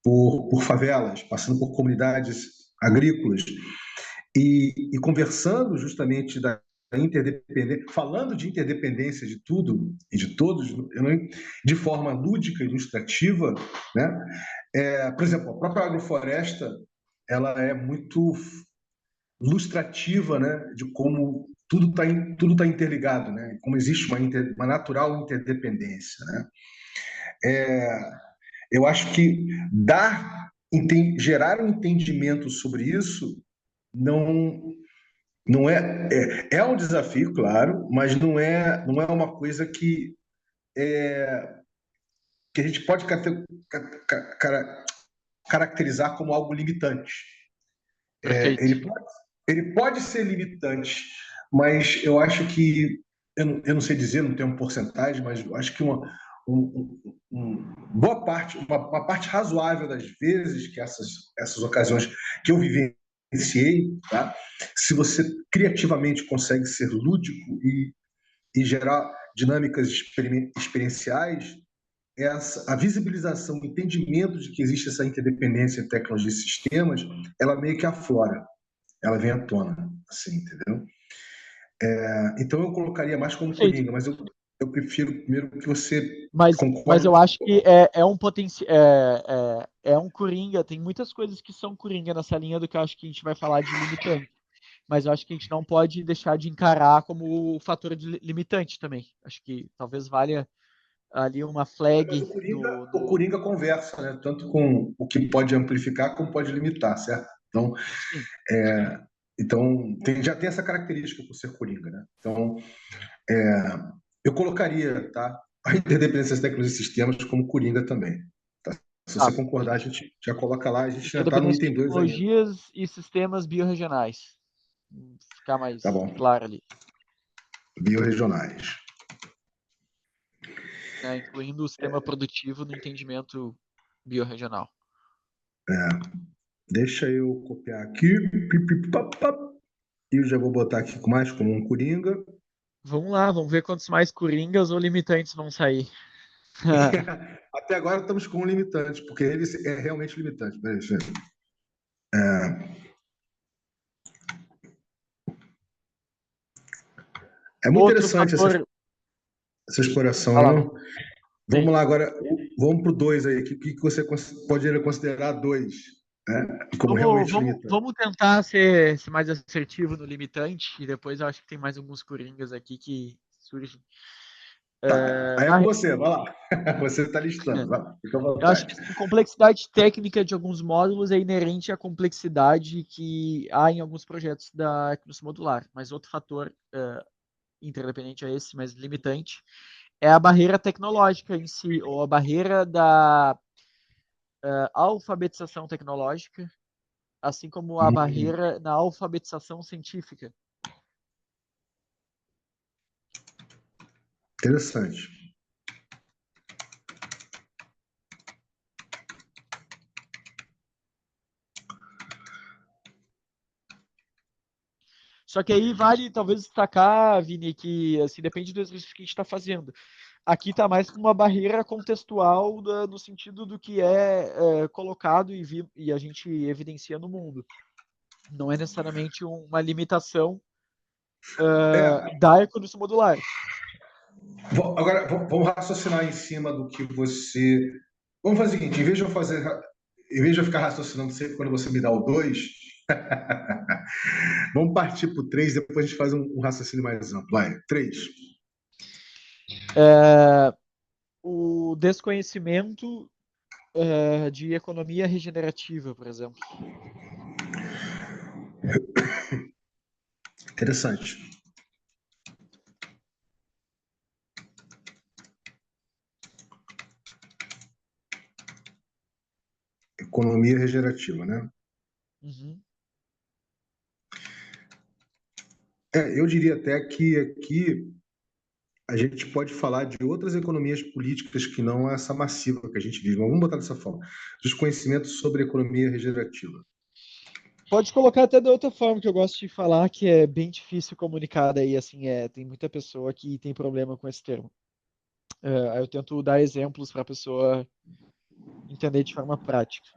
por favelas, passando por comunidades agrícolas e conversando justamente da interdependência, falando de interdependência de tudo e de todos, de forma lúdica, ilustrativa, né? Por exemplo, a própria agrofloresta, ela é muito ilustrativa, né, de como tudo tá interligado, né? Como existe uma natural interdependência, né? Eu acho que gerar um entendimento sobre isso não não é um desafio, claro, mas não é uma coisa que a gente pode caracterizar como algo limitante. É, Perfeito. ele pode ser limitante, mas eu acho que, eu não sei dizer, não tenho uma porcentagem, mas eu acho que boa parte, uma parte razoável das vezes que essas ocasiões que eu vivenciei, tá? Se você criativamente consegue ser lúdico e gerar dinâmicas experienciais, a visibilização, o entendimento de que existe essa interdependência entre tecnologia e sistemas, ela meio que aflora, ela vem à tona, assim, entendeu? Então eu colocaria mais como Perfeito. Coringa, mas eu prefiro primeiro que você Mas concorde. eu acho que é um potencial. É um Coringa. Tem muitas coisas que são Coringa nessa linha do que eu acho que a gente vai falar de limitante. Mas eu acho que a gente não pode deixar de encarar como o fator de limitante também. Acho que talvez valha ali uma Mas flag O Coringa conversa, né? Tanto com o que pode amplificar como pode limitar, certo? Então, sim. já tem essa característica por ser Coringa, né? Então, eu colocaria, tá? A interdependência das tecnologias e sistemas como Coringa também. Tá? Se Tá, você concordar, a gente já coloca lá, a gente já está no interdependência de item 2 ainda. tecnologias e sistemas biorregionais. Ficar Tá mais bom. claro ali. Biorregionais. Né? Incluindo o sistema produtivo no entendimento biorregional. Deixa eu copiar aqui. E eu já vou botar aqui mais como um Coringa. Vamos lá, vamos ver quantos mais coringas ou limitantes vão sair. Até agora estamos com um limitante, porque ele é realmente limitante. Peraí, deixa eu ver. É muito Outro interessante fator. essa exploração, Fala lá. não? Sim. Vamos lá agora, vamos para o 2 aí. O que você poderia considerar dois, né? Como Vamos, realmente vamos, limitante? vamos tentar ser mais assertivo no limitante e depois eu acho que tem mais alguns coringas aqui que surgem. Tá. Aí é Na com você, vai lá. Você está listando, vai lá, fica à Eu acho que vontade. assim, complexidade técnica de alguns módulos é inerente à complexidade que há em alguns projetos da Equinus Modular, mas outro fator interdependente a esse, mas limitante, é a barreira tecnológica em si, ou a barreira da alfabetização tecnológica, assim como a Hum, barreira na alfabetização científica. interessante. Só que aí vale talvez destacar, Vini, que assim, depende do exercício que a gente está fazendo. Aqui está mais como uma barreira contextual no sentido do que é colocado e a gente evidencia no mundo. Não é necessariamente uma limitação da economia modular. Agora, vamos raciocinar em cima do que você. Vamos fazer o seguinte: em vez de eu ficar raciocinando sempre quando você me dá o 2, vamos partir para o 3, depois a gente faz um raciocínio mais amplo. Vai, 3. O desconhecimento de economia regenerativa, por exemplo. Interessante. Economia regenerativa, né? Uhum. Eu diria até que aqui a gente pode falar de outras economias políticas que não essa massiva que a gente vive. Mas vamos botar dessa forma. Desconhecimento sobre economia regenerativa. Pode colocar até da outra forma que eu gosto de falar, que é bem difícil comunicar daí, assim, tem muita pessoa que tem problema com esse termo. Aí eu tento dar exemplos para a pessoa entender de forma prática.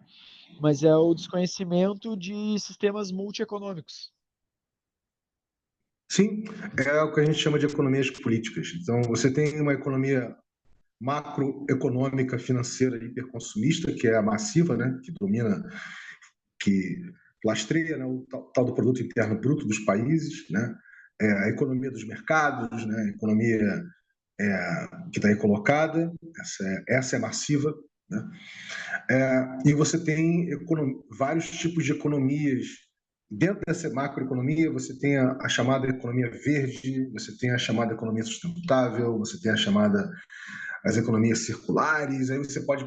Mas é o desconhecimento de sistemas multieconômicos. Sim, é o que a gente chama de economias políticas. Então, você tem uma economia macroeconômica financeira hiperconsumista, que é a massiva, né, que domina, que lastreia, né, o tal do produto interno bruto dos países, né, a economia dos mercados, né, a economia que está aí colocada, essa é massiva, né? E você tem vários tipos de economias. Dentro dessa macroeconomia, você tem a chamada economia verde, você tem a chamada economia sustentável, você tem as economias circulares, aí você pode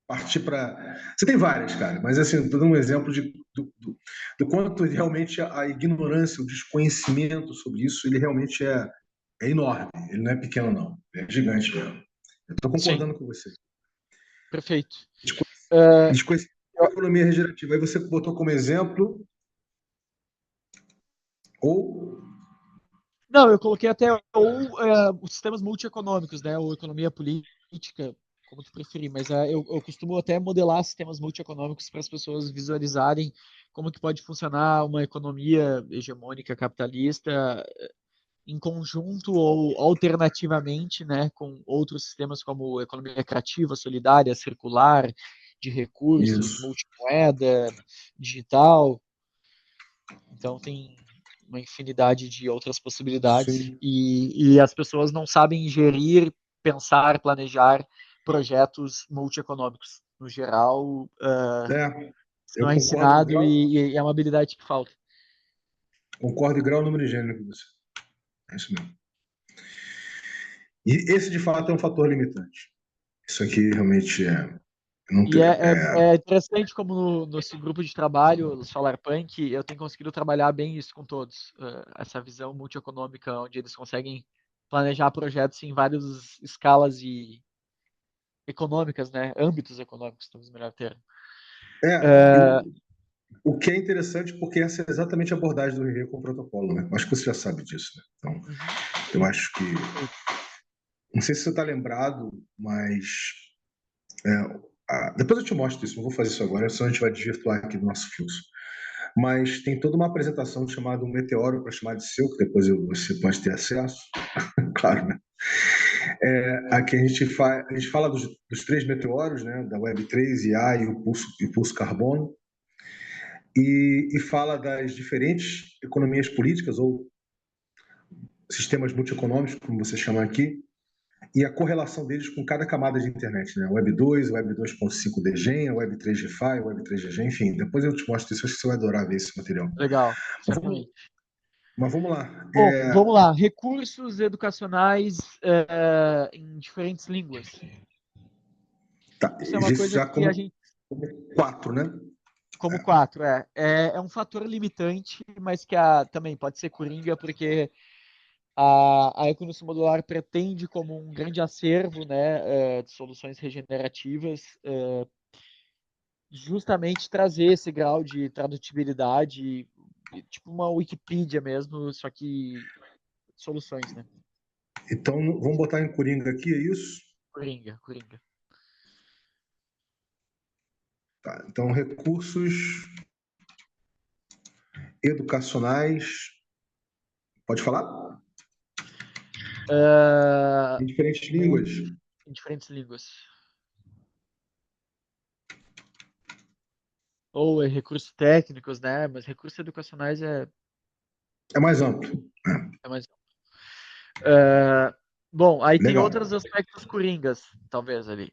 partir para. Você tem várias, cara, mas assim, estou dando um exemplo do quanto realmente a ignorância, o desconhecimento sobre isso, ele realmente é enorme, ele não é pequeno, não, é gigante mesmo. Eu estou Sim, concordando com você. perfeito. Uh, Desconhecimento da economia regenerativa. Aí você botou como exemplo ou. Não, eu coloquei até os sistemas multieconômicos, né, ou economia política, como tu preferir, mas eu costumo até modelar sistemas multieconômicos para as pessoas visualizarem como que pode funcionar uma economia hegemônica capitalista em conjunto ou alternativamente, né, com outros sistemas como economia recreativa, solidária, circular, de recursos, Isso. multimoeda, digital. Então tem uma infinidade de outras possibilidades Sim. e as pessoas não sabem gerir, pensar, planejar projetos multieconômicos. No geral, isso Eu não é concordo em ensinado grau, e é uma habilidade que falta. concordo em grau, número e gênero com você. É isso mesmo. E esse, de fato, é um fator limitante. Isso aqui realmente é. Não E tem, é interessante como no nosso grupo de trabalho, o Solarpunk, eu tenho conseguido trabalhar bem isso com todos. Essa visão multieconômica, onde eles conseguem planejar projetos em várias escalas e econômicas, né? Âmbitos econômicos, talvez melhor termo. eu, o que é interessante porque essa é exatamente a abordagem do RE com o protocolo, né? Acho que você já sabe disso, né? Então, Uhum, eu acho que. perfeito. Não sei se você está lembrado, mas. Depois eu te mostro isso, não vou fazer isso agora, senão a gente vai desvirtuar aqui do nosso fluxo. Mas tem toda uma apresentação chamada um meteoro para chamar de seu, que depois você pode ter acesso, claro, né? Aqui a gente fala dos três meteoros, né? Da Web3, IA e o pulso carbono, e fala das diferentes economias políticas ou sistemas multieconômicos, como você chama aqui, e a correlação deles com cada camada de internet, né? Web 2, Web 2.5 Degen, Web 3 GFI, Web 3 GG, enfim. Depois eu te mostro isso, acho que você vai adorar ver esse material. Legal, Mas vamos, certamente. mas vamos lá. Bom, vamos lá. Recursos educacionais em diferentes línguas. Tá, Isso é uma coisa já que a como gente, 4, né? como quatro, é um fator limitante, mas que também pode ser coringa, porque a economia modular pretende, como um grande acervo, né, de soluções regenerativas, justamente trazer esse grau de tradutibilidade tipo uma Wikipedia mesmo, só que soluções, né? Então, vamos botar em Coringa aqui, é isso? Coringa, Coringa. Tá, então, recursos educacionais. Pode falar? Em diferentes línguas. Em diferentes línguas. Ou recursos técnicos, né? Mas recursos educacionais é mais amplo. mais. Bom, aí tem Legal. outros aspectos coringas, talvez ali.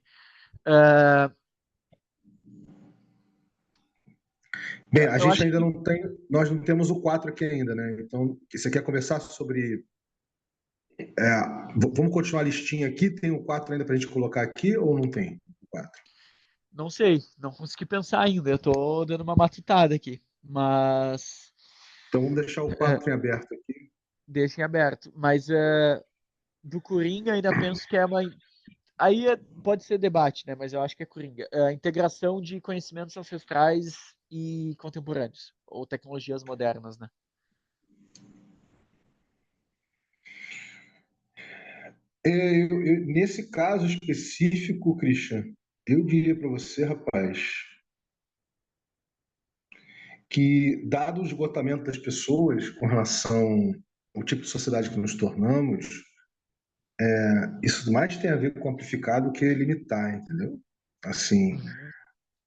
Bem, a Eu gente acho ainda que não tem, nós não temos o 4 aqui ainda, né? Então, você quer conversar sobre. Vamos continuar a listinha aqui? Tem o 4 ainda para a gente colocar aqui ou não tem o 4? não sei, não consegui pensar ainda. Eu tô dando uma matutada aqui, mas Então, vamos deixar o 4 em aberto aqui. deixa em aberto. Mas do Coringa ainda penso que é uma. Aí pode ser debate, né? Mas eu acho que é Coringa. A integração de conhecimentos ancestrais e contemporâneos, ou tecnologias modernas, né? Nesse caso específico, Christian, eu diria para você, rapaz, que, dado o esgotamento das pessoas com relação ao tipo de sociedade que nos tornamos, isso mais tem a ver com amplificar do que limitar, entendeu? Assim, Uhum.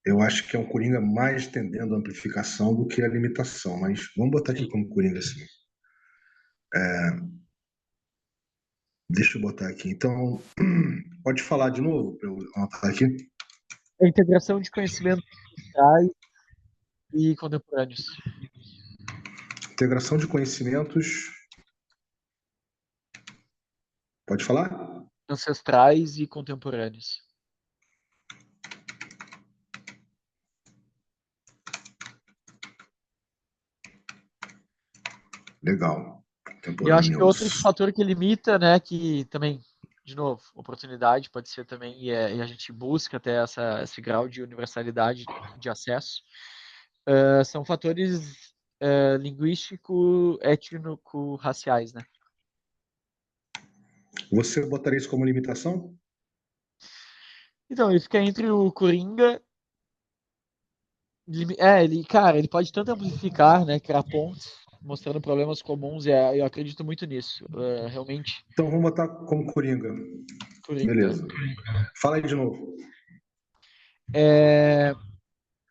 eu acho que é um Coringa mais tendendo à amplificação do que à limitação, mas vamos botar aqui Sim. como Coringa assim. Deixa eu botar aqui. Então, pode falar de novo para eu anotar aqui? A integração de conhecimentos ancestrais e contemporâneos. Integração de conhecimentos. Pode falar? Ancestrais e contemporâneos. Legal. E eu acho que outro Contemporâneos. fator que limita, né, que também, de novo, oportunidade pode ser também, e a gente busca até esse grau de universalidade de acesso, são fatores linguístico, étnico, raciais, né? Você botaria isso como limitação? Então, ele fica entre o Coringa. Cara, ele pode tanto amplificar, né, criar pontes, mostrando problemas comuns, e eu acredito muito nisso. Realmente, Então vamos botar como Coringa. Coringa. Beleza. Fala aí de novo.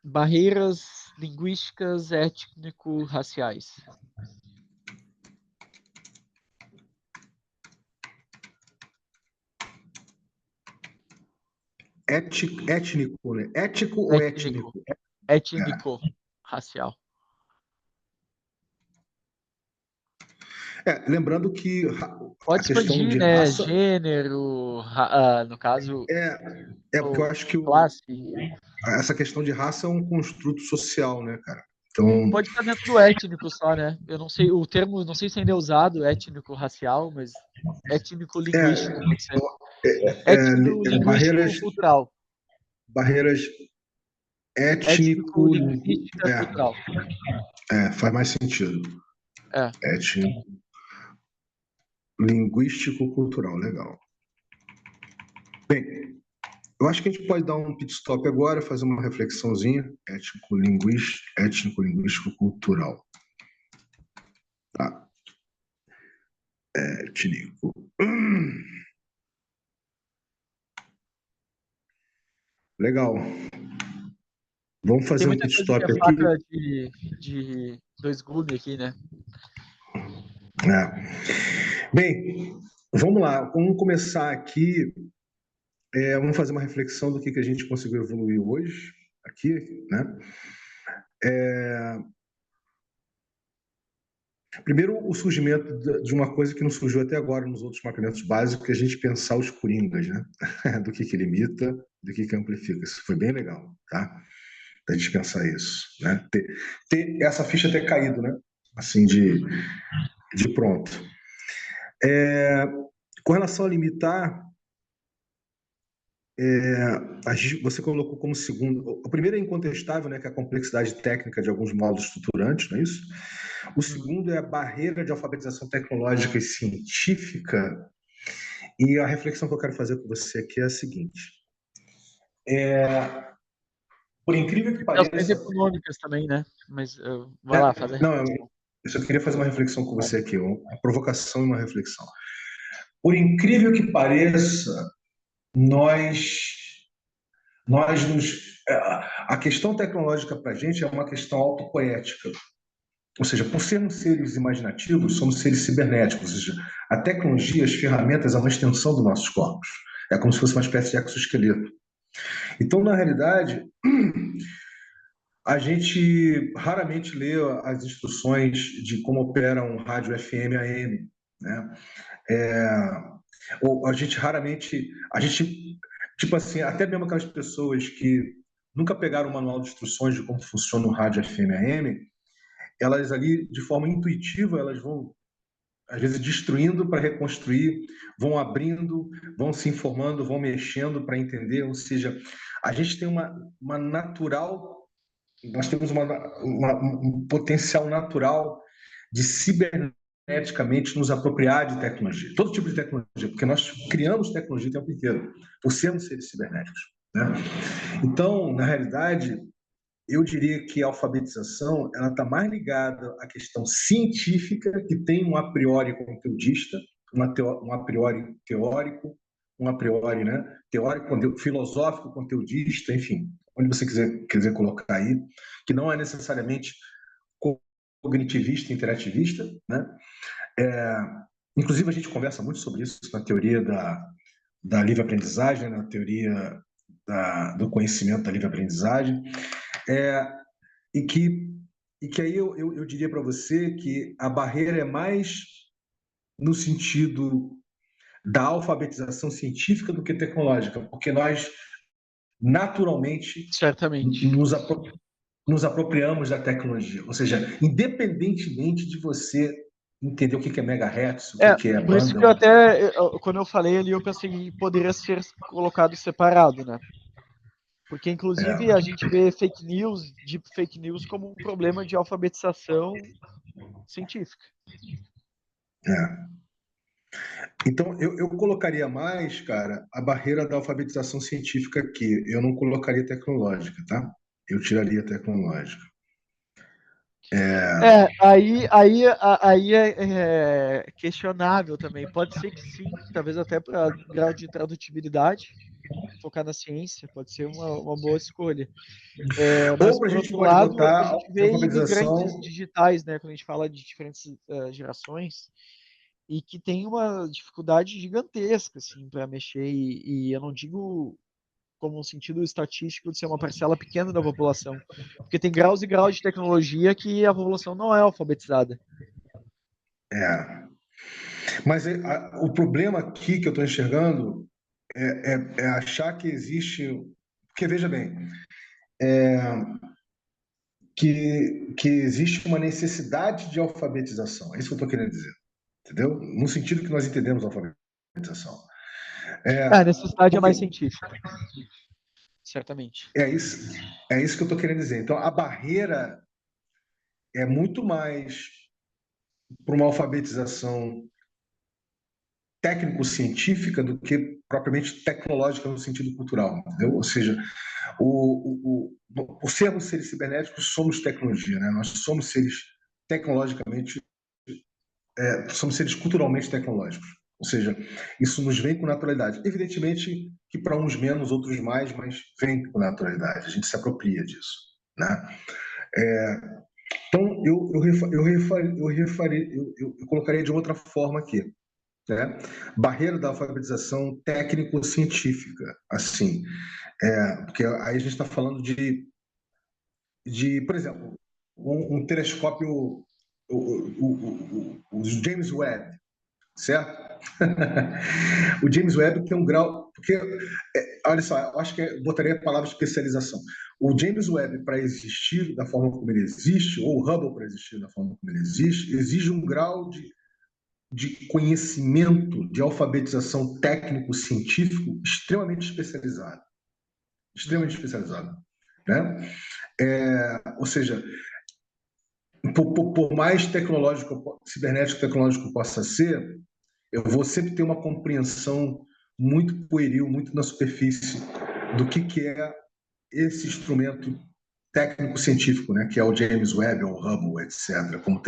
Barreiras linguísticas, étnico-raciais. Étnico, né? Ético ou Étnico. étnico? Étnico-racial. Lembrando que a Pode questão expandir, de né? raça Gênero, no caso, porque eu ou acho que classe. essa questão de raça é um construto social, né, cara? Então, Pode estar dentro do étnico só, né? Eu não sei, o termo, não sei se ainda é usado, étnico-racial, mas étnico-linguístico pode ser. barreiras, Étnico-linguístico-cultural. barreiras étnico, Étnico-linguística cultural. faz mais sentido. É. Étnico, linguístico-cultural, legal. Bem, eu acho que a gente pode dar um pit stop agora, fazer uma reflexãozinha. Étnico-linguístico-cultural. Tá. Étnico. Legal. Vamos Tem fazer um muita pit coisa que stop é aqui. faca de dois gumes aqui, né? Bem, vamos lá. Vamos começar aqui. Vamos fazer uma reflexão do que a gente conseguiu evoluir hoje, aqui, né? Primeiro, o surgimento de uma coisa que não surgiu até agora nos outros mapeamentos básicos, que é a gente pensar os coringas, né? Do que limita, do que amplifica. Isso foi bem legal, tá? A gente pensar isso, né? Ter essa ficha ter caído, né? Assim, de pronto. Com relação a limitar, você colocou como segundo. O primeiro é incontestável, né, que é a complexidade técnica de alguns módulos estruturantes, não é isso? O segundo é a barreira de alfabetização tecnológica e científica. E a reflexão que eu quero fazer com você aqui é a seguinte: por incrível que Questões pareça, econômicas também, né? Mas vai lá, faz a não, reflexão. eu só queria fazer uma reflexão com você aqui, uma provocação e uma reflexão. Por incrível que pareça, nós a questão tecnológica para a gente é uma questão autopoética. Ou seja, por sermos seres imaginativos, somos seres cibernéticos. Ou seja, a tecnologia, as ferramentas, é uma extensão dos nossos corpos. É como se fosse uma espécie de exoesqueleto. Então, na realidade, a gente raramente lê as instruções de como opera um rádio FM AM, né? Ou a gente raramente, tipo assim, até mesmo aquelas pessoas que nunca pegaram o manual de instruções de como funciona o rádio FM AM, elas ali, de forma intuitiva, elas vão, às vezes, destruindo para reconstruir, vão abrindo, vão se informando, vão mexendo para entender. Ou seja, a gente tem uma natural, nós temos um potencial natural de ciberneticamente nos apropriar de tecnologia, todo tipo de tecnologia, porque nós criamos tecnologia o tempo inteiro, por sermos seres cibernéticos, né? Então, na realidade, eu diria que a alfabetização ela está mais ligada à questão científica, que tem um a priori conteudista, um a priori teórico, um a priori, né, teórico, filosófico, conteudista, enfim, onde você quiser colocar aí, que não é necessariamente cognitivista, interativista, né? Inclusive a gente conversa muito sobre isso na teoria da livre aprendizagem, na teoria do conhecimento da livre aprendizagem. É, e que, e que aí eu diria para você que a barreira é mais no sentido da alfabetização científica do que tecnológica, porque nós naturalmente Certamente. nos apropriamos da tecnologia, ou seja, independentemente de você entender o que é megahertz, o que é Por isso banda. que eu até, quando eu falei ali, eu pensei que poderia ser colocado separado, né? Porque, inclusive, a gente vê fake news, deep fake news, como um problema de alfabetização científica. Então, eu colocaria mais, cara, a barreira da alfabetização científica aqui. Eu não colocaria tecnológica, tá? Eu tiraria a tecnológica. Aí é questionável também. Pode ser que sim, talvez até para grau de tradutibilidade, focar na ciência, pode ser uma boa escolha. Mas, Ou para a por gente outro pode lado, a botar gente a vê alfabetização. imigrantes digitais, né, quando a gente fala de diferentes gerações, e que tem uma dificuldade gigantesca assim, para mexer, e eu não digo como um sentido estatístico de ser uma parcela pequena da população, porque tem graus e graus de tecnologia que a população não é alfabetizada. É. Mas o problema aqui que eu estou enxergando é achar que existe. Porque, veja bem, que existe uma necessidade de alfabetização. É isso que eu estou querendo dizer. Entendeu? No sentido que nós entendemos a alfabetização. A necessidade é Porque mais científica, certamente. é isso que eu estou querendo dizer. Então, a barreira é muito mais para uma alfabetização técnico-científica do que propriamente tecnológica no sentido cultural, entendeu? Ou seja, por sermos seres cibernéticos, somos tecnologia, né? Nós somos seres tecnologicamente, somos seres culturalmente tecnológicos. Ou seja, isso nos vem com naturalidade. Evidentemente que para uns menos, outros mais, mas vem com naturalidade. A gente se apropria disso, né? Então, eu colocaria de outra forma aqui, né? Barreira da alfabetização técnico-científica, assim, porque aí a gente está falando por exemplo, um telescópio, o James Webb, certo? O James Webb tem um grau, porque, olha só, eu acho que eu botaria a palavra especialização. O James Webb, para existir da forma como ele existe, ou o Hubble para existir da forma como ele existe, exige um grau de conhecimento, de alfabetização técnico-científico extremamente especializado. Extremamente especializado. Né? Ou seja, por mais tecnológico, cibernético tecnológico possa ser, eu vou sempre ter uma compreensão muito pueril, muito na superfície do que é esse instrumento técnico-científico, né, que é o James Webb, ou o Hubble, etc., como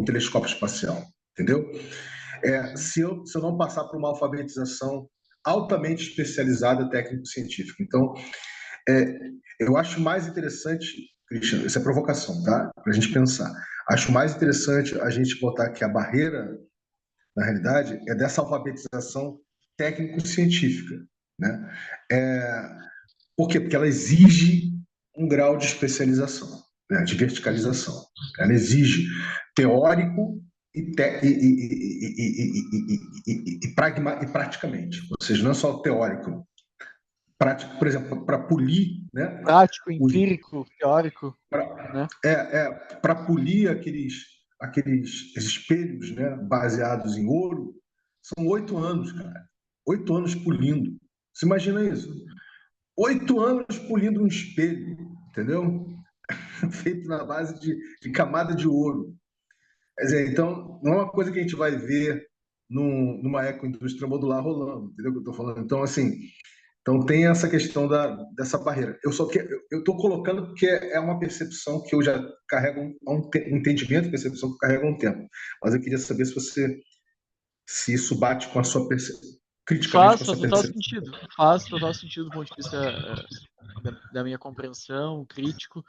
telescópio espacial, entendeu? Se eu não passar por uma alfabetização altamente especializada técnico-científica. Então, eu acho mais interessante, Cristiano, essa é provocação, tá? Para a gente pensar. Acho mais interessante a gente botar que a barreira, na realidade, é dessa alfabetização técnico-científica, né? Por quê? Porque ela exige um grau de especialização, né? De verticalização. Ela exige teórico e praticamente. Ou seja, não é só teórico. Prático, por exemplo, para polir, né? Prático, empírico, teórico, né? Para polir aqueles espelhos, né, baseados em ouro, são 8 anos, cara. 8 anos polindo. Você imagina isso? 8 anos polindo um espelho, entendeu? Feito na base de camada de ouro. Quer dizer, então, não é uma coisa que a gente vai ver numa ecoindústria modular rolando, entendeu o que eu estou falando? Então, assim, então tem essa questão dessa barreira. Eu estou colocando porque é uma percepção que eu já carrego um entendimento, percepção que eu carrego há um tempo. Mas eu queria saber se isso bate com a sua criticamente com a Faz sua total percepção. sentido. Faz total sentido do ponto de vista da minha compreensão, crítico.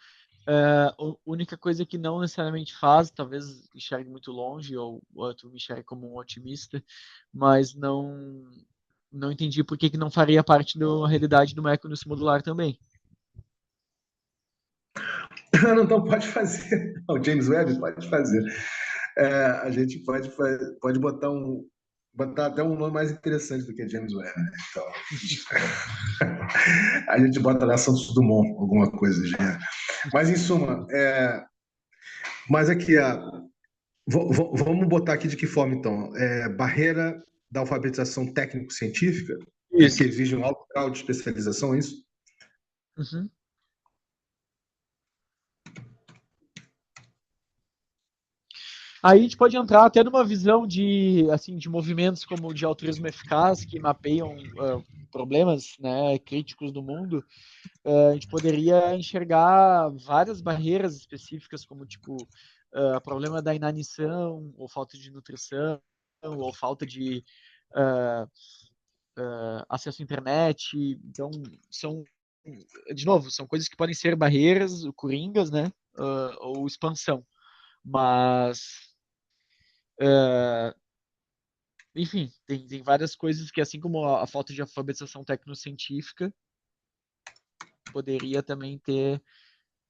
A única coisa que não necessariamente faz, talvez enxergue muito longe, ou tu me enxergue como um otimista, mas não entendi por que não faria parte da realidade do Equinus modular também. Não, então pode fazer. O James Webb pode fazer. A gente pode botar até um nome mais interessante do que James Webb, né? Então, a gente bota lá Santos Dumont, alguma coisa do gênero. Mas, em suma, mas aqui, vamos botar aqui de que forma, então? Barreira da alfabetização técnico-científica, que Isso. exige um alto grau de especialização, é isso? Uhum. Aí a gente pode entrar até numa visão de movimentos como o de altruísmo eficaz, que mapeiam problemas, né, críticos do mundo. A gente poderia enxergar várias barreiras específicas, como tipo problema da inanição, ou falta de nutrição, ou falta de uh, acesso à internet. Então, de novo, são coisas que podem ser barreiras, coringas, né, ou expansão. Mas enfim, tem várias coisas que, assim como a falta de alfabetização tecnocientífica, poderia também ter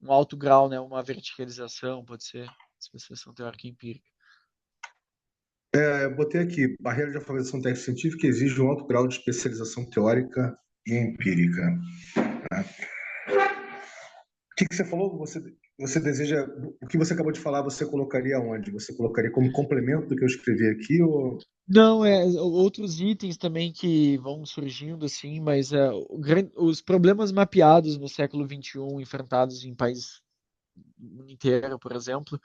um alto grau, né, uma verticalização, pode ser especialização teórica e empírica. Eu botei aqui, barreira de alfabetização técnico-científica exige um alto grau de especialização teórica e empírica. Né? O que você falou? Você deseja. O que você acabou de falar, você colocaria onde? Você colocaria como complemento do que eu escrevi aqui? Ou... Não, outros itens também que vão surgindo, assim, mas os problemas mapeados no século XXI, enfrentados em países inteiro, por exemplo,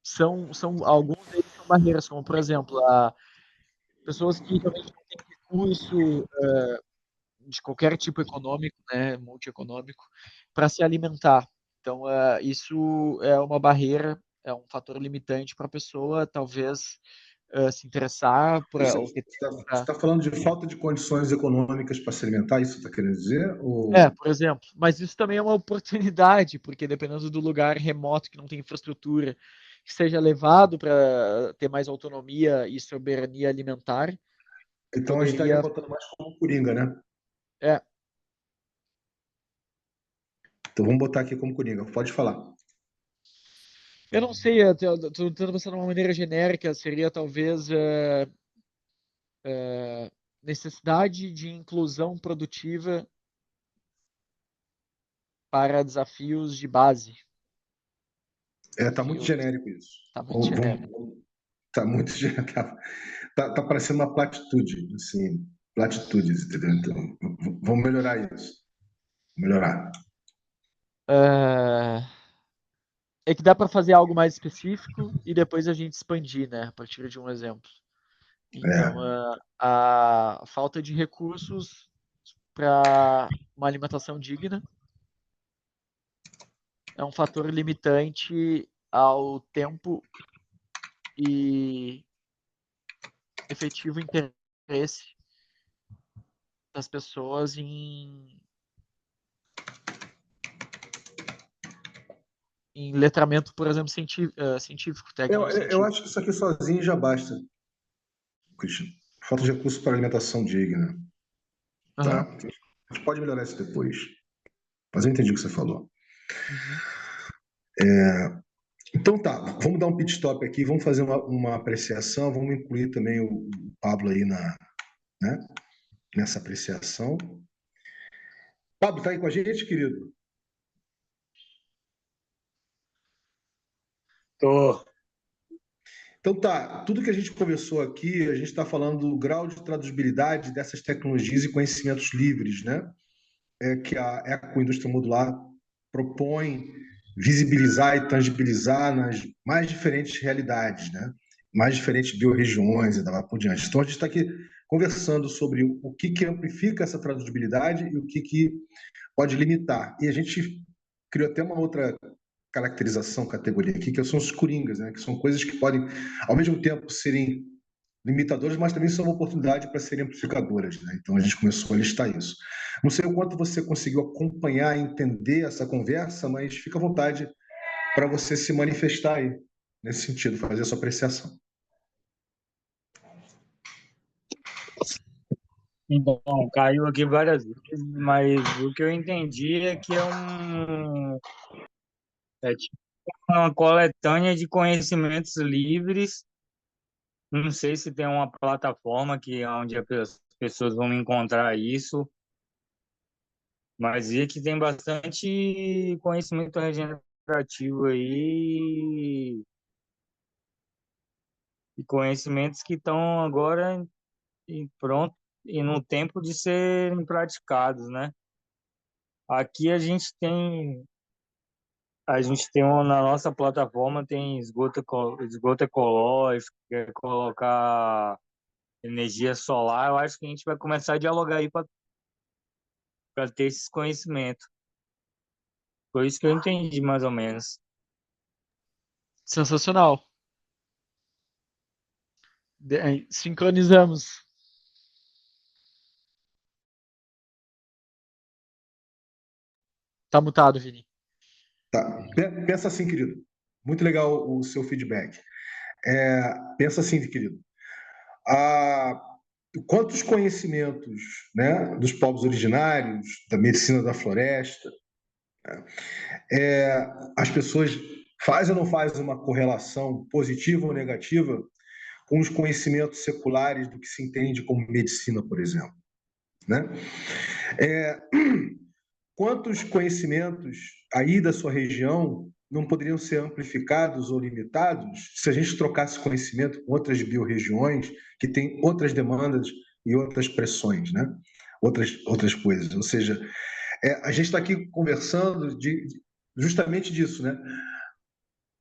são alguns deles são barreiras, como, por exemplo, pessoas que realmente não têm recurso de qualquer tipo econômico, né, multieconômico, para se alimentar. Então, isso é uma barreira, é um fator limitante para a pessoa, talvez, se interessar por Você ou ter tempo para. está falando de falta de condições econômicas para se alimentar, isso está querendo dizer? Ou... Por exemplo, mas isso também é uma oportunidade, porque dependendo do lugar remoto que não tem infraestrutura, que seja levado para ter mais autonomia e soberania alimentar, Então a gente estaria poderia. botando mais como coringa, né? É, Então vamos botar aqui como coringa. Pode falar. eu não sei, estou tentando pensar de uma maneira genérica, seria talvez necessidade de inclusão produtiva para desafios de base. Tá Que muito eu, genérico isso. tá muito genérico. tá muito tá parecendo uma platitude, assim, platitudes, entendeu? Então, vamos melhorar isso. Melhorar. É, é que dá para fazer algo mais específico e depois a gente expandir, né, a partir de um exemplo. Então, É. a falta de recursos para uma alimentação digna é um fator limitante ao tempo e efetivo interesse das pessoas em letramento, por exemplo, científico, Eu técnico-científico. acho que isso aqui sozinho já basta, Christian. Falta de recursos para alimentação digna. Tá? Aham. A gente pode melhorar isso depois. Mas eu entendi o que você falou. Uhum. Então tá, vamos dar um pit stop aqui, vamos fazer uma apreciação, vamos incluir também o Pablo aí né, nessa apreciação. Pablo, tá aí com a gente, querido? Tô. Então tá, tudo que a gente conversou aqui, a gente está falando do grau de traduzibilidade dessas tecnologias e conhecimentos livres, né? Que a ecoindústria modular propõe visibilizar e tangibilizar nas mais diferentes realidades, né? Mais diferentes biorregiões e lá por diante. Então a gente está aqui conversando sobre o que amplifica essa traduzibilidade e o que pode limitar. E a gente criou até uma outra caracterização, categoria aqui, que são os coringas, né? Que são coisas que podem, ao mesmo tempo, serem limitadoras, mas também são uma oportunidade para serem amplificadoras, né? Então a gente começou a listar isso. Não sei o quanto você conseguiu acompanhar e entender essa conversa, mas fica à vontade para você se manifestar aí, nesse sentido, fazer a sua apreciação. Então, caiu aqui várias vezes, mas o que eu entendi é que é tipo uma coletânea de conhecimentos livres. Não sei se tem uma plataforma onde as pessoas vão encontrar isso, mas vi que tem bastante conhecimento regenerativo aí e conhecimentos que estão agora pronto e no tempo de serem praticados, né? Aqui na nossa plataforma tem esgoto ecológico, quer colocar energia solar. Eu acho que a gente vai começar a dialogar aí para ter esses conhecimentos. Foi isso que eu entendi, mais ou menos. Sensacional. Sincronizamos. Tá mutado, Vini. Tá. Pensa assim, querido. Muito legal o seu feedback. Pensa assim, querido. Ah, quantos conhecimentos, né, dos povos originários, da medicina da floresta, as pessoas fazem ou não fazem uma correlação positiva ou negativa com os conhecimentos seculares do que se entende como medicina, por exemplo, né? É, quantos conhecimentos aí da sua região não poderiam ser amplificados ou limitados se a gente trocasse conhecimento com outras biorregiões que têm outras demandas e outras pressões, né? Outras coisas. Ou seja, a gente está aqui conversando justamente disso, né?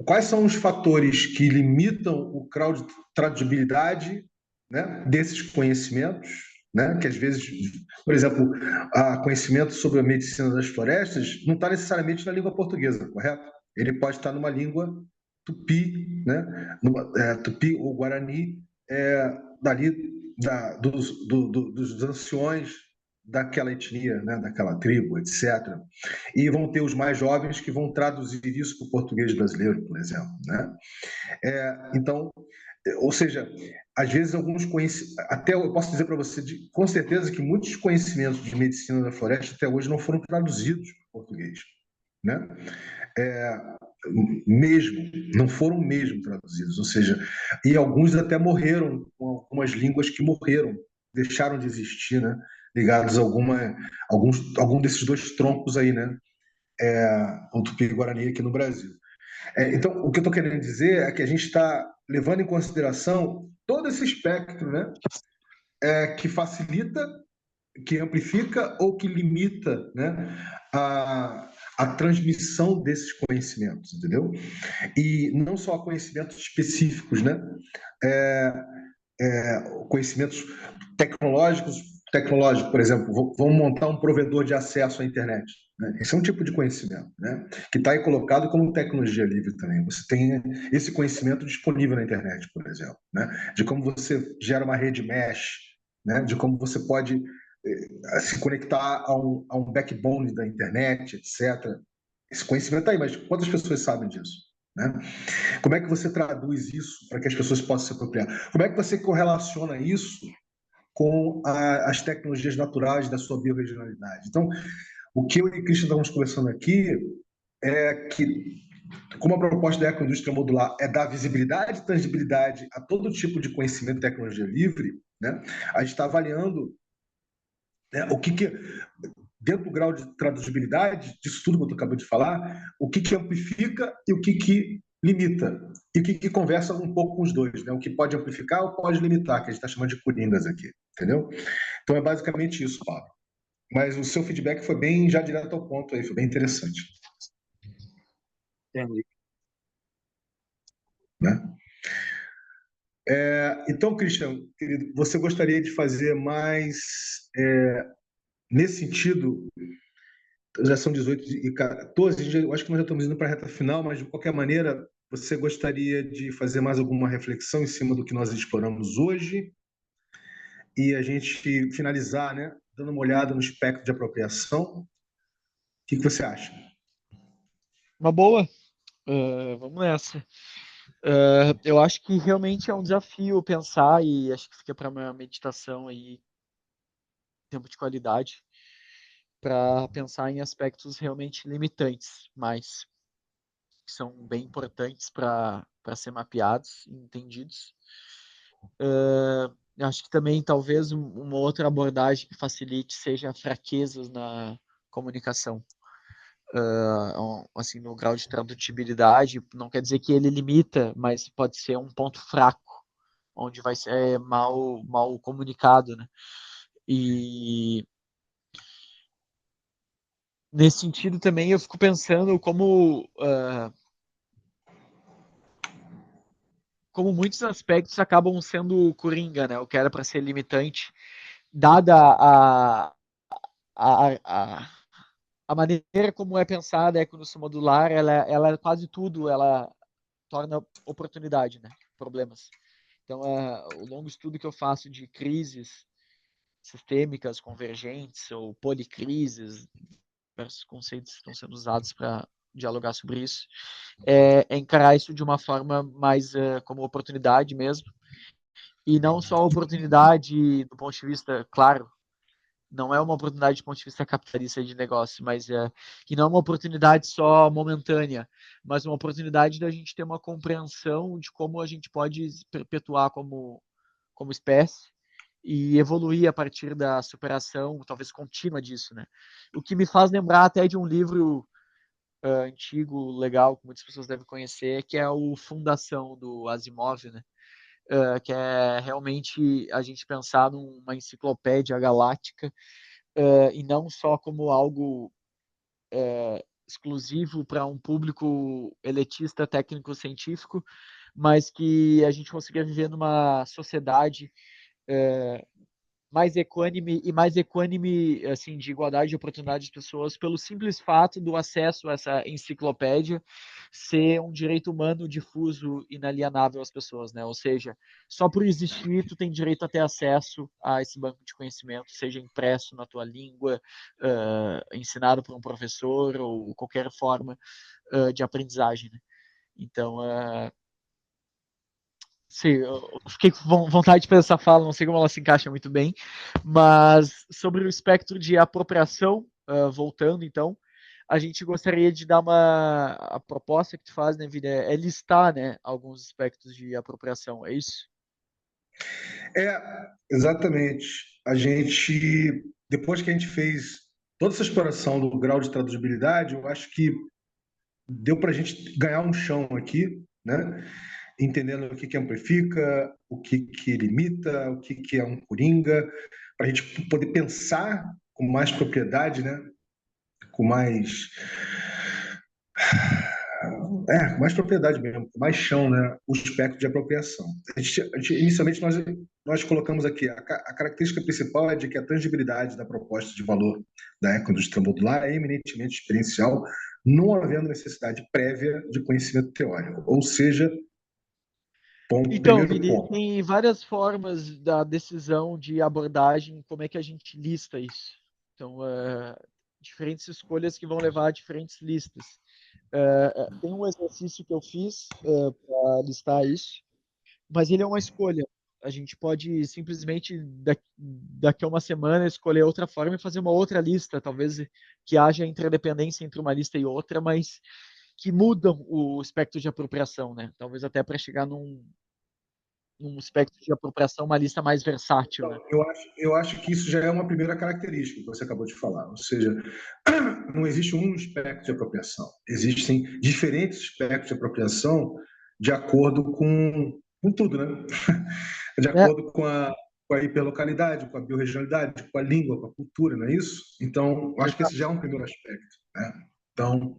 Quais são os fatores que limitam o grau de traduzibilidade, né, desses conhecimentos, né, que às vezes, por exemplo, conhecimento sobre a medicina das florestas não está necessariamente na língua portuguesa, correto? Ele pode estar numa língua tupi, né, tupi ou guarani, dali dos anciões daquela etnia, né, daquela tribo, etc. E vão ter os mais jovens que vão traduzir isso para o português brasileiro, por exemplo, né? Então, ou seja, às vezes alguns conhecimentos, até eu posso dizer para você com certeza que muitos conhecimentos de medicina da floresta até hoje não foram traduzidos para o português, né? Mesmo, não foram mesmo traduzidos, ou seja, e alguns até morreram, com algumas línguas que morreram, deixaram de existir, né? Ligados a algum desses dois troncos aí, né? O Tupi-Guarani aqui no Brasil. Então, o que eu estou querendo dizer é que a gente está levando em consideração todo esse espectro, né, que facilita, que amplifica ou que limita, né, a transmissão desses conhecimentos, entendeu? E não só conhecimentos específicos, né? É, conhecimentos tecnológicos, por exemplo, vamos montar um provedor de acesso à internet. Né? Esse é um tipo de conhecimento, né? Que está aí colocado como tecnologia livre também. Você tem esse conhecimento disponível na internet, por exemplo, né? De como você gera uma rede mesh, né? De como você pode se conectar a um backbone da internet, etc. Esse conhecimento está aí, mas quantas pessoas sabem disso? Né? Como é que você traduz isso para que as pessoas possam se apropriar? Como é que você correlaciona isso com as tecnologias naturais da sua biorregionalidade? Então, o que eu e o Christian estamos conversando aqui é que, como a proposta da ecoindústria modular é dar visibilidade e tangibilidade a todo tipo de conhecimento e tecnologia livre, né, a gente está avaliando, né, dentro do grau de traduzibilidade, disso tudo que eu acabei de falar, o que amplifica e o que limita. E o que conversa um pouco com os dois, né? O que pode amplificar ou pode limitar, que a gente está chamando de coringas aqui, entendeu? Então é basicamente isso, Paulo. Mas o seu feedback foi bem já direto ao ponto aí, foi bem interessante. Entendi. Né? Então, Christian, querido, você gostaria de fazer mais nesse sentido? Já são 18 e 14, eu acho que nós já estamos indo para a reta final, mas de qualquer maneira, você gostaria de fazer mais alguma reflexão em cima do que nós exploramos hoje? E a gente finalizar, né, dando uma olhada no espectro de apropriação. O que você acha? Uma boa. Vamos nessa. Eu acho que realmente é um desafio pensar e acho que fica para uma meditação aí, tempo de qualidade, para pensar em aspectos realmente limitantes, mas que são bem importantes para ser mapeados e entendidos. Acho que também talvez uma outra abordagem que facilite seja fraquezas na comunicação. Assim, no grau de tradutibilidade, não quer dizer que ele limita, mas pode ser um ponto fraco, onde vai ser mal comunicado, né? E nesse sentido também eu fico pensando como muitos aspectos acabam sendo coringa, né? O que era para ser limitante, dada a, a, a maneira como é pensada a economia modular, ela é quase tudo, ela torna oportunidade, né? Problemas. Então, o longo estudo que eu faço de crises sistêmicas, convergentes ou policrises, diversos conceitos estão sendo usados para dialogar sobre isso, encarar isso de uma forma mais como oportunidade mesmo, e não só oportunidade do ponto de vista, claro, não é uma oportunidade do ponto de vista capitalista de negócio, mas que não é uma oportunidade só momentânea, mas uma oportunidade da gente ter uma compreensão de como a gente pode se perpetuar como espécie e evoluir a partir da superação, talvez contínua disso, né? O que me faz lembrar até de um livro antigo, legal, que muitas pessoas devem conhecer, que é o Fundação, do Asimov, né? Que é realmente a gente pensar numa enciclopédia galáctica e não só como algo exclusivo para um público elitista técnico-científico, mas que a gente consiga viver numa sociedade mais equânime, assim, de igualdade de oportunidade de pessoas, pelo simples fato do acesso a essa enciclopédia ser um direito humano difuso, inalienável às pessoas, né? Ou seja, só por existir, tu tem direito a ter acesso a esse banco de conhecimento, seja impresso na tua língua, ensinado por um professor ou qualquer forma de aprendizagem, né? Então, sim, eu fiquei com vontade de fazer essa fala, não sei como ela se encaixa muito bem, mas sobre o espectro de apropriação, voltando então, a gente gostaria de dar a proposta que tu faz, né, Vida, é listar, né, alguns aspectos de apropriação, é isso? Exatamente. Depois que a gente fez toda essa exploração do grau de traduzibilidade, eu acho que deu para a gente ganhar um chão aqui, né? entendendo o que amplifica, o que limita, o que é um coringa, para a gente poder pensar com mais propriedade, né? Com mais com mais propriedade mesmo, com mais chão, né? O espectro de apropriação. Inicialmente, nós colocamos aqui, a característica principal é de que a tangibilidade da proposta de valor da ecoindústria modular é eminentemente experiencial, não havendo necessidade prévia de conhecimento teórico. Ou seja, Então, primeiro Vini, ponto. tem várias formas da decisão de abordagem, como é que a gente lista isso. Então, diferentes escolhas que vão levar a diferentes listas. Tem um exercício que eu fiz para listar isso, mas ele é uma escolha. A gente pode simplesmente, daqui a uma semana, escolher outra forma e fazer uma outra lista. Talvez que haja interdependência entre uma lista e outra, mas que mudam o espectro de apropriação, né? Talvez até para chegar num espectro de apropriação, uma lista mais versátil, né? Eu acho que isso já é uma primeira característica que você acabou de falar. Ou seja, não existe um espectro de apropriação. Existem diferentes espectros de apropriação de acordo com tudo, né? De É, acordo com a hiperlocalidade, com a biorregionalidade, com a língua, com a cultura, não é isso? Então, eu acho que esse já é um primeiro aspecto, né? Então,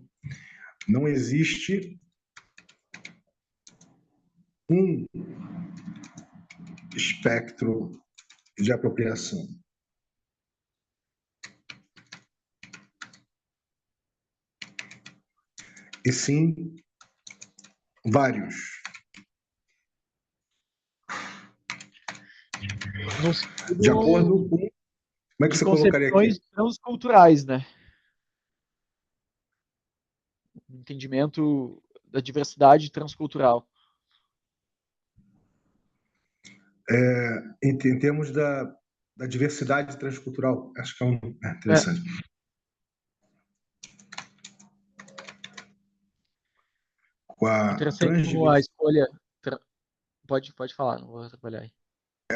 não existe um espectro de apropriação. E sim vários. no De acordo sentido com. Como é que de você colocaria aqui? concepções transculturais, né? Entendimento da diversidade transcultural. Em termos da diversidade transcultural. Acho que é É, interessante. Com a interessante como a escolha. Pode falar, não vou atrapalhar aí.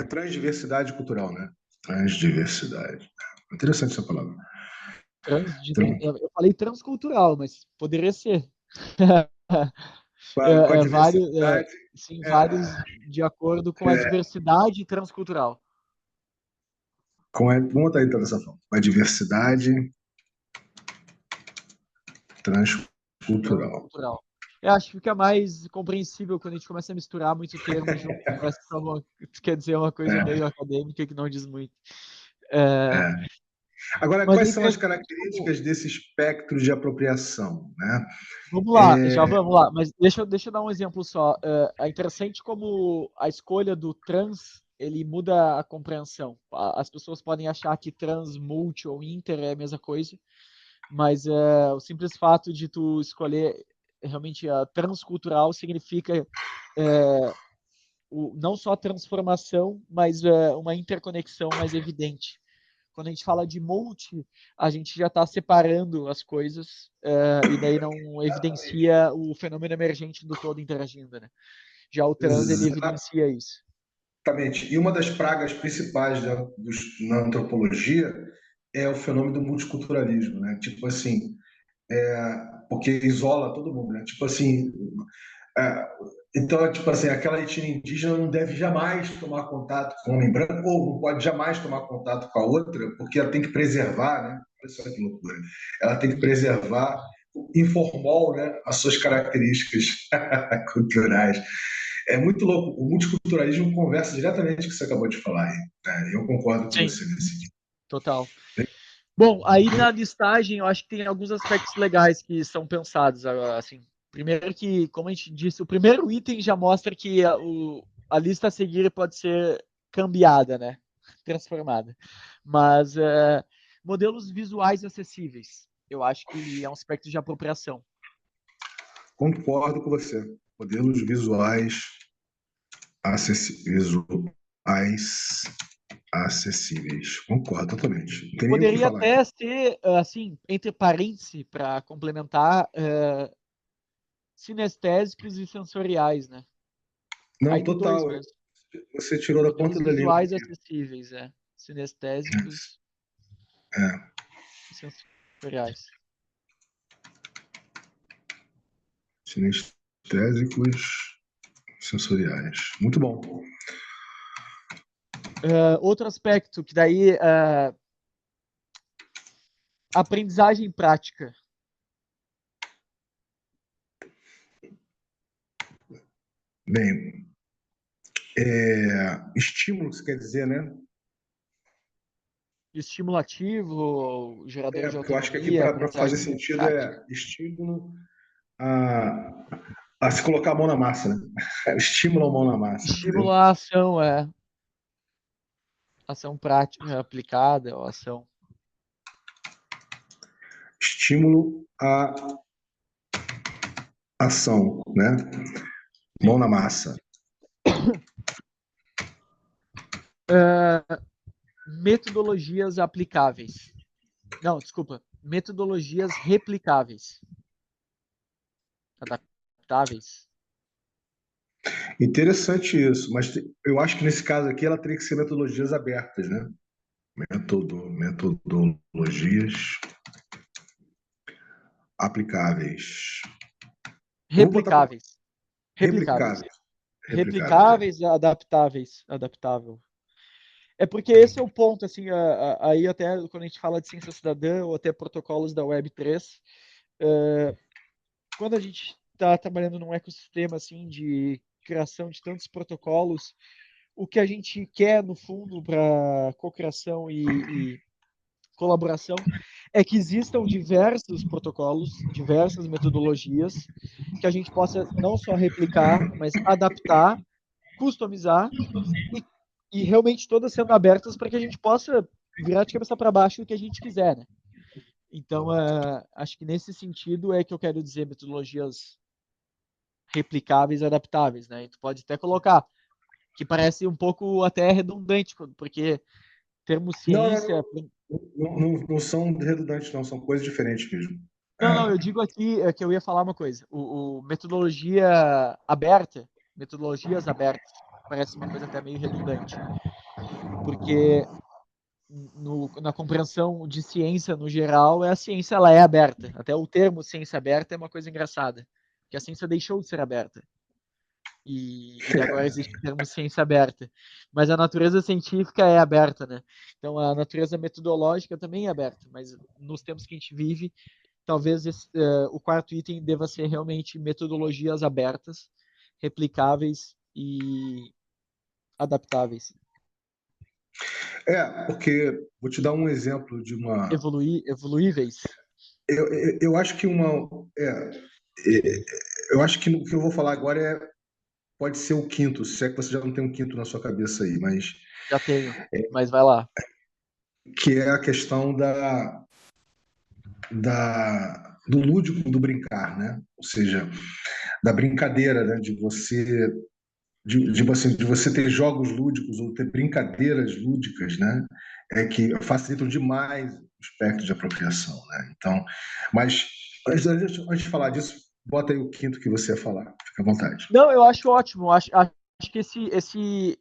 transdiversidade cultural, né? Transdiversidade. Interessante essa palavra. Eu falei transcultural, mas poderia ser. Com a Vários, diversidade. sim, É, vários de acordo com a diversidade transcultural. vamos botar então dessa forma. Com a diversidade transcultural. Transcultural. Eu acho que fica mais compreensível quando a gente começa a misturar muito termo junto. Parece que quer dizer uma coisa É, meio acadêmica que não diz muito. É, é. Agora, mas é quais são as interessante como. características desse espectro de apropriação? Né? Vamos lá, já vamos lá. Mas deixa eu dar um exemplo só. É interessante como a escolha do trans ele muda a compreensão. As pessoas podem achar que trans, multi ou inter é a mesma coisa, mas o simples fato de tu escolher realmente a transcultural significa não só a transformação, mas uma interconexão mais evidente. Quando a gente fala de multi, a gente já está separando as coisas e daí não evidencia o fenômeno emergente do todo interagindo, né? Já o trans, ele evidencia isso. Exatamente. E uma das pragas principais na antropologia é o fenômeno do multiculturalismo, né? Tipo assim, porque isola todo mundo, né? Tipo assim, é, então, tipo assim, aquela etnia indígena não deve jamais tomar contato com o homem branco, ou não pode jamais tomar contato com a outra, porque ela tem que preservar, né? Olha só que loucura. Ela tem que preservar informal, né, as suas características culturais. É muito louco. O multiculturalismo conversa diretamente com o que você acabou de falar aí. Né? Eu concordo com Sim, você nesse sentido. total. Bom, aí na listagem eu acho que tem alguns aspectos legais que são pensados, assim. Primeiro que, como a gente disse, o primeiro item já mostra que a lista a seguir pode ser cambiada, né? Transformada. Mas modelos visuais acessíveis, eu acho que é um aspecto de apropriação. Concordo com você. Modelos visuais acessíveis. Concordo totalmente. Não tem nem o que Poderia falar aqui. até ser, assim, entre parênteses, para complementar, sinestésicos e sensoriais, né? Não, Aí no 2 total. mesmo. Você tirou da ponta Modelos da língua visuais aqui. acessíveis, sinestésicos É. e sensoriais. Sinestésicos sensoriais. Muito bom. Outro aspecto que daí aprendizagem prática. Bem, estímulo, você quer dizer, né? Estimulativo, gerador de Porque eu acho que aqui, autonomia, para fazer aprendizagem sentido, prática. estímulo a se colocar a mão na massa, né? Estímulo a mão na massa, Estímulo entendeu? à ação, ação prática aplicada, ou ação. Estímulo à ação, né? Mão na massa. Metodologias aplicáveis. Não, desculpa. Metodologias replicáveis. Adaptáveis. Interessante isso, mas eu acho que nesse caso aqui ela teria que ser metodologias abertas, né? Metodologias aplicáveis. Vou botar Replicáveis. Replicáveis. replicáveis. Replicáveis. Replicáveis, adaptáveis. Adaptável. É porque esse é o ponto, assim, aí até quando a gente fala de ciência cidadã ou até protocolos da Web3, quando a gente está trabalhando num ecossistema, assim, de criação de tantos protocolos, o que a gente quer, no fundo, para cocriação e colaboração, é que existam diversos protocolos, diversas metodologias, que a gente possa não só replicar, mas adaptar, customizar e realmente todas sendo abertas para que a gente possa virar de cabeça para baixo o que a gente quiser, né? Então, acho que nesse sentido é que eu quero dizer metodologias replicáveis e adaptáveis, né? E tu pode até colocar, que parece um pouco até redundante, porque termo Não, ciência. não são redundantes, não, são coisas diferentes mesmo. Não, eu digo aqui que eu ia falar uma coisa. O metodologia aberta, metodologias abertas, parece uma coisa até meio redundante, porque na compreensão de ciência no geral, a ciência ela é aberta. Até o termo ciência aberta é uma coisa engraçada, porque a ciência deixou de ser aberta. E agora existe o termo ciência aberta. Mas a natureza científica é aberta, né? Então a natureza metodológica também é aberta, mas nos tempos que a gente vive, talvez o quarto item deva ser realmente metodologias abertas, replicáveis e adaptáveis. Porque vou te dar um exemplo de uma. Evoluíveis. Eu acho que uma. Eu acho que o que eu vou falar agora pode ser o quinto, se é que você já não tem um quinto na sua cabeça aí, mas Já tenho, mas vai lá. que é a questão do lúdico, do brincar, né? Ou seja, da brincadeira, né? De você ter jogos lúdicos ou ter brincadeiras lúdicas, né? Que facilitam demais o espectro de apropriação, né? Então, mas antes de falar disso, bota aí o quinto que você ia falar, fica à vontade. Não, eu acho ótimo. Acho que esse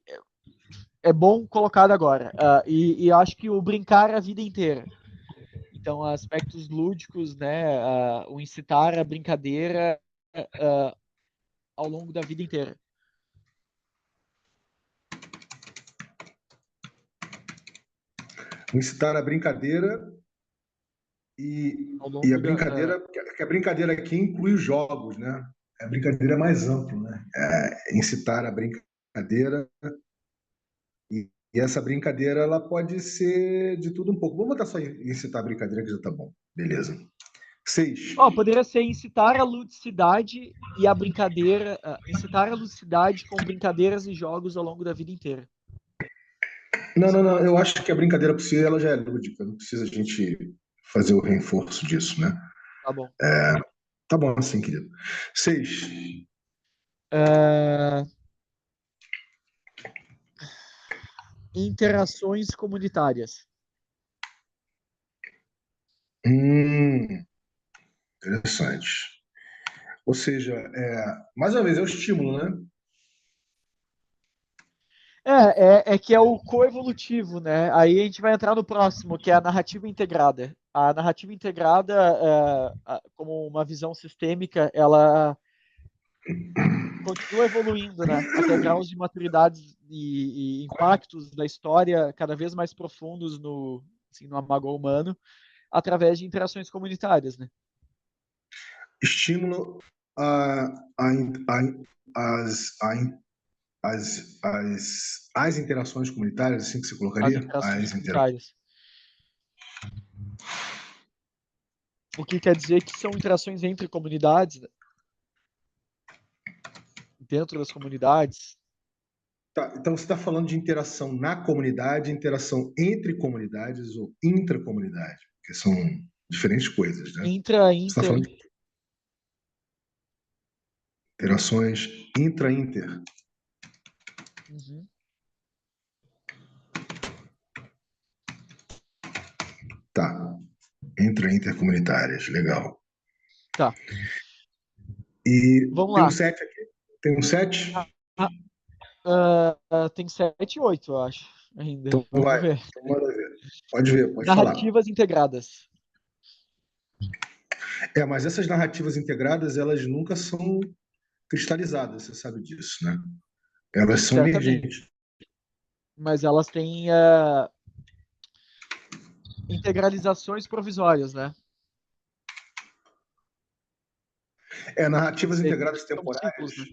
é bom colocado agora. E acho que o brincar a vida inteira. Então, aspectos lúdicos, né? O incitar a brincadeira ao longo da vida inteira. Incitar a brincadeira Ao e a longo brincadeira, que a brincadeira aqui inclui os jogos, né? A brincadeira é mais amplo, né? Incitar a brincadeira e essa brincadeira ela pode ser de tudo um pouco. Vamos botar só incitar a brincadeira que já tá bom. Beleza. 6. poderia ser incitar a ludicidade e a brincadeira, incitar a ludicidade com brincadeiras e jogos ao longo da vida inteira. Não. Eu acho que a brincadeira por si ela já é lúdica. Não precisa a gente fazer o reforço disso, né? Tá bom. Tá bom assim, querido. 6. Interações comunitárias. Interessante. Ou seja, mais uma vez, é o estímulo, né? É que é o coevolutivo, né? Aí a gente vai entrar no próximo, que é a narrativa integrada. A narrativa integrada, como uma visão sistêmica, ela continua evoluindo, né? Até graus de maturidade e impactos da história cada vez mais profundos no, assim, no amágua humano, através de interações comunitárias, né? Estímulo a, a, as interações comunitárias, assim que se As colocaria? interações comunitárias. O que quer dizer que são interações entre comunidades, né? Dentro das comunidades. Tá, então você está falando de interação na comunidade, interação entre comunidades ou intracomunidade, que são diferentes coisas, né? Você está falando de interações intra-inter. Uhum. Tá. Intercomunitárias, legal. Tá. E vamos tem lá. um 7 aqui? Tem um 7? Tem 7 e 8, eu acho, ainda. Então Vamos vai, ver. então manda ver. Pode ver, pode falar. Narrativas integradas. Mas essas narrativas integradas, elas nunca são cristalizadas, você sabe disso, né? Elas são Certamente. emergentes. Mas elas têm integralizações provisórias, né? Narrativas integradas São ciclos, temporárias, né?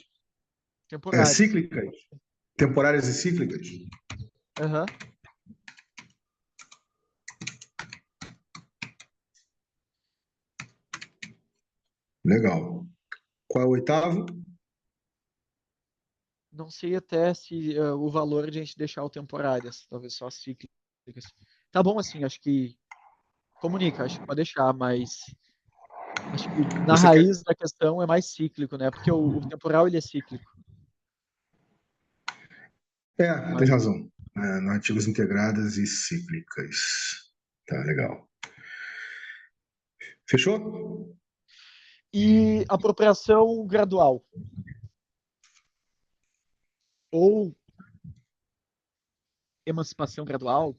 Temporários. cíclicas, temporárias e cíclicas. Uhum. Legal. Qual é o oitavo? Não sei até se o valor de a gente deixar o temporárias, talvez só cíclicas. Tá bom assim, acho que comunica, acho que pode deixar, mas acho que na Você quer... raiz da questão é mais cíclico, né? Porque o temporal ele é cíclico. Tem Mas, razão. Narrativas integradas e cíclicas. Tá, legal. Fechou? e apropriação gradual. Ou emancipação gradual,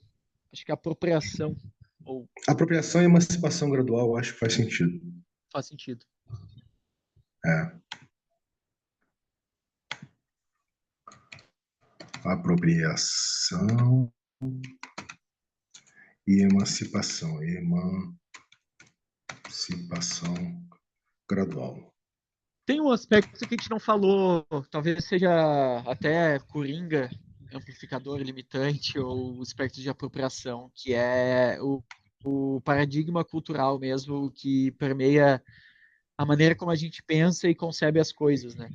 acho que apropriação ou Apropriação e emancipação gradual, acho que faz sentido. faz sentido. Apropriação e emancipação. Emancipação gradual. Tem um aspecto que a gente não falou, talvez seja até coringa, amplificador limitante ou espectro de apropriação, que é o paradigma cultural mesmo que permeia a maneira como a gente pensa e concebe as coisas, né?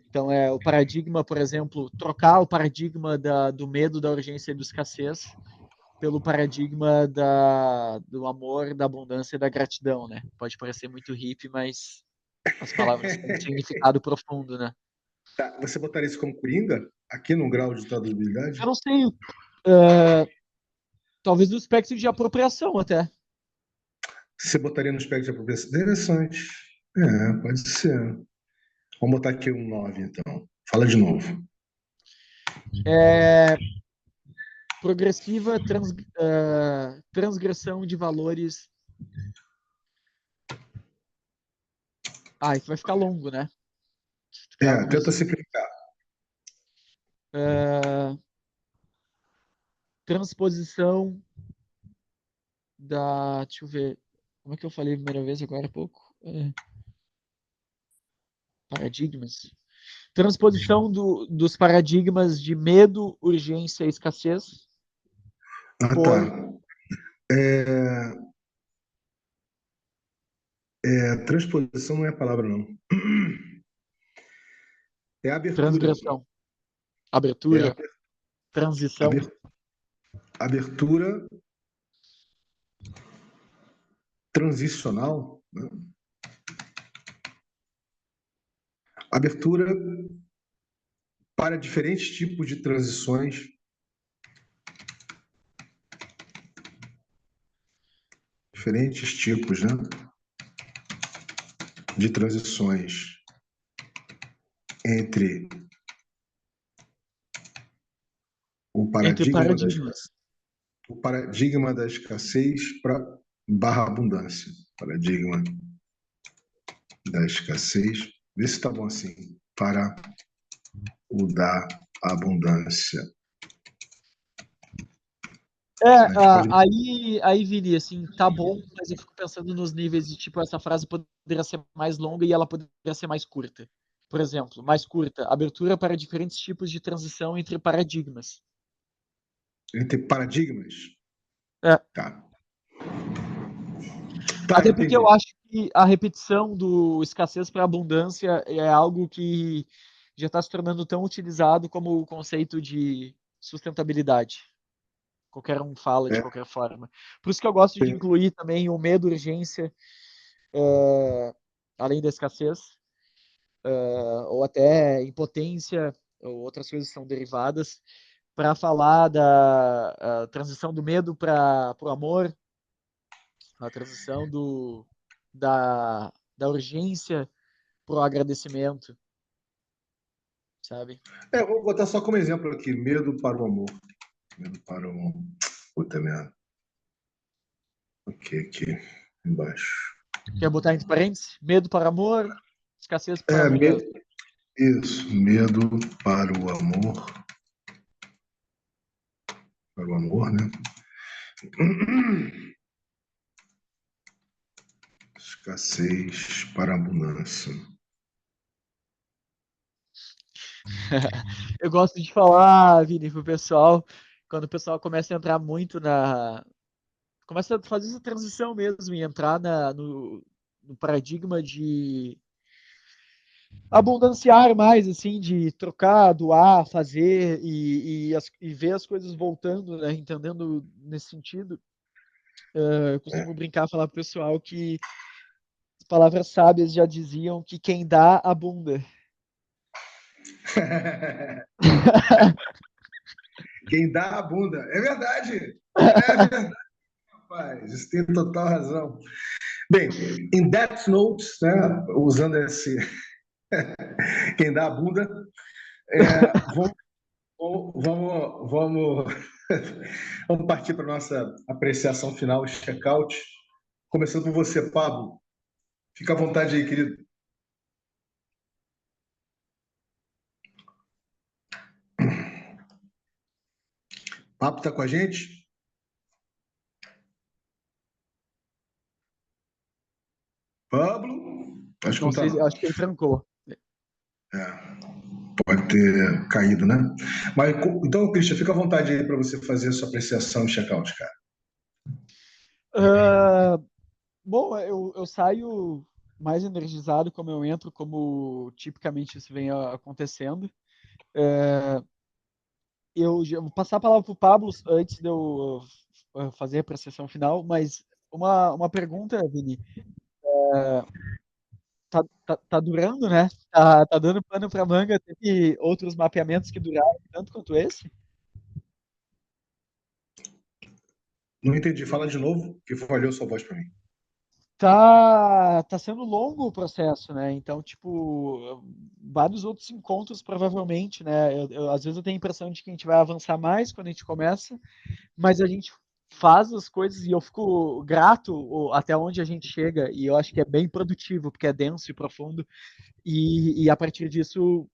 Então, o paradigma, por exemplo, trocar o paradigma do medo, da urgência e da escassez pelo paradigma do amor, da abundância e da gratidão, né? Pode parecer muito hippie, mas as palavras têm um significado profundo, né? Tá, você botaria isso como coringa? Aqui no grau de Eu traduzibilidade? não sei, uh, talvez no espectro de apropriação até. Você botaria no espectro de apropriação? Interessante. Pode ser. Vamos botar aqui um 9, então. Fala de novo. Progressiva transgressão de valores. Isso vai ficar longo, né? Tenta simplificar. Transposição deixa eu ver. Como é que eu falei a primeira vez agora há pouco? Paradigmas. Transposição dos paradigmas de medo, urgência e escassez Tá. por Transposição não é a palavra, não. É abertura. transgressão, É abertura, transição. abertura transicional, né? Abertura para diferentes tipos de transições. Diferentes tipos, né? De transições entre o Entre paradigma paradigmas. da escassez para barra abundância. Paradigma da escassez. Vê se está bom assim. para o da abundância. Aí viria assim, tá bom, mas eu fico pensando nos níveis de tipo, essa frase poderia ser mais longa e ela poderia ser mais curta. Por exemplo, mais curta, abertura para diferentes tipos de transição entre paradigmas. Entre paradigmas? É. Tá. Até porque Entendi. eu acho que a repetição do escassez para abundância é algo que já está se tornando tão utilizado como o conceito de sustentabilidade. Qualquer um fala de É, qualquer forma. Por isso que eu gosto de incluir também o medo, urgência, além da escassez, ou até impotência, ou outras coisas que são derivadas, para falar da transição do medo para o amor, a transição da urgência para o agradecimento, sabe? vou botar só como exemplo aqui, medo para o amor. Medo para o amor. Puta merda. Ok, aqui embaixo. Quer botar entre parênteses? Medo para amor, escassez para Medo, abundância. isso, medo para o amor. Para o amor, né? Escassez para a abundância. Eu gosto de falar, Vini, pro pessoal, quando o pessoal começa a entrar muito na. Começa a fazer essa transição mesmo e entrar no paradigma de abundanciar mais, assim, de trocar, doar, fazer e ver as coisas voltando, né? Entendendo nesse sentido. Eu costumo brincar, falar pro pessoal que as palavras sábias já diziam que quem dá, abunda. Quem dá a bunda. É verdade. É verdade, rapaz. Isso tem total razão. Bem, em Death Notes, né, usando esse quem dá a bunda, vamos, vamos, vamos, vamos partir para a nossa apreciação final, check-out. Começando por você, Pablo. Fica à vontade aí, querido. Papo está com a gente? Pablo? Acho que Não não está, sei, não. acho que ele trancou. É, pode ter caído, né? Mas, então, Christian, fica à vontade aí para você fazer a sua apreciação e check-out, cara. Bom, eu saio mais energizado como eu entro, como tipicamente isso vem acontecendo. Eu já vou passar a palavra para o Pablo antes de eu fazer a apreciação final, mas uma pergunta, Vini. Tá durando, né? Tá dando pano para manga. Teve outros mapeamentos que duraram tanto quanto esse? Não entendi. Fala de novo, que falhou sua voz para mim. Tá sendo longo o processo, né? Então, tipo, vários outros encontros, provavelmente, né? Às vezes eu tenho a impressão de que a gente vai avançar mais quando a gente começa, mas a gente faz as coisas e eu fico grato até onde a gente chega, e eu acho que é bem produtivo, porque é denso e profundo, e a partir disso,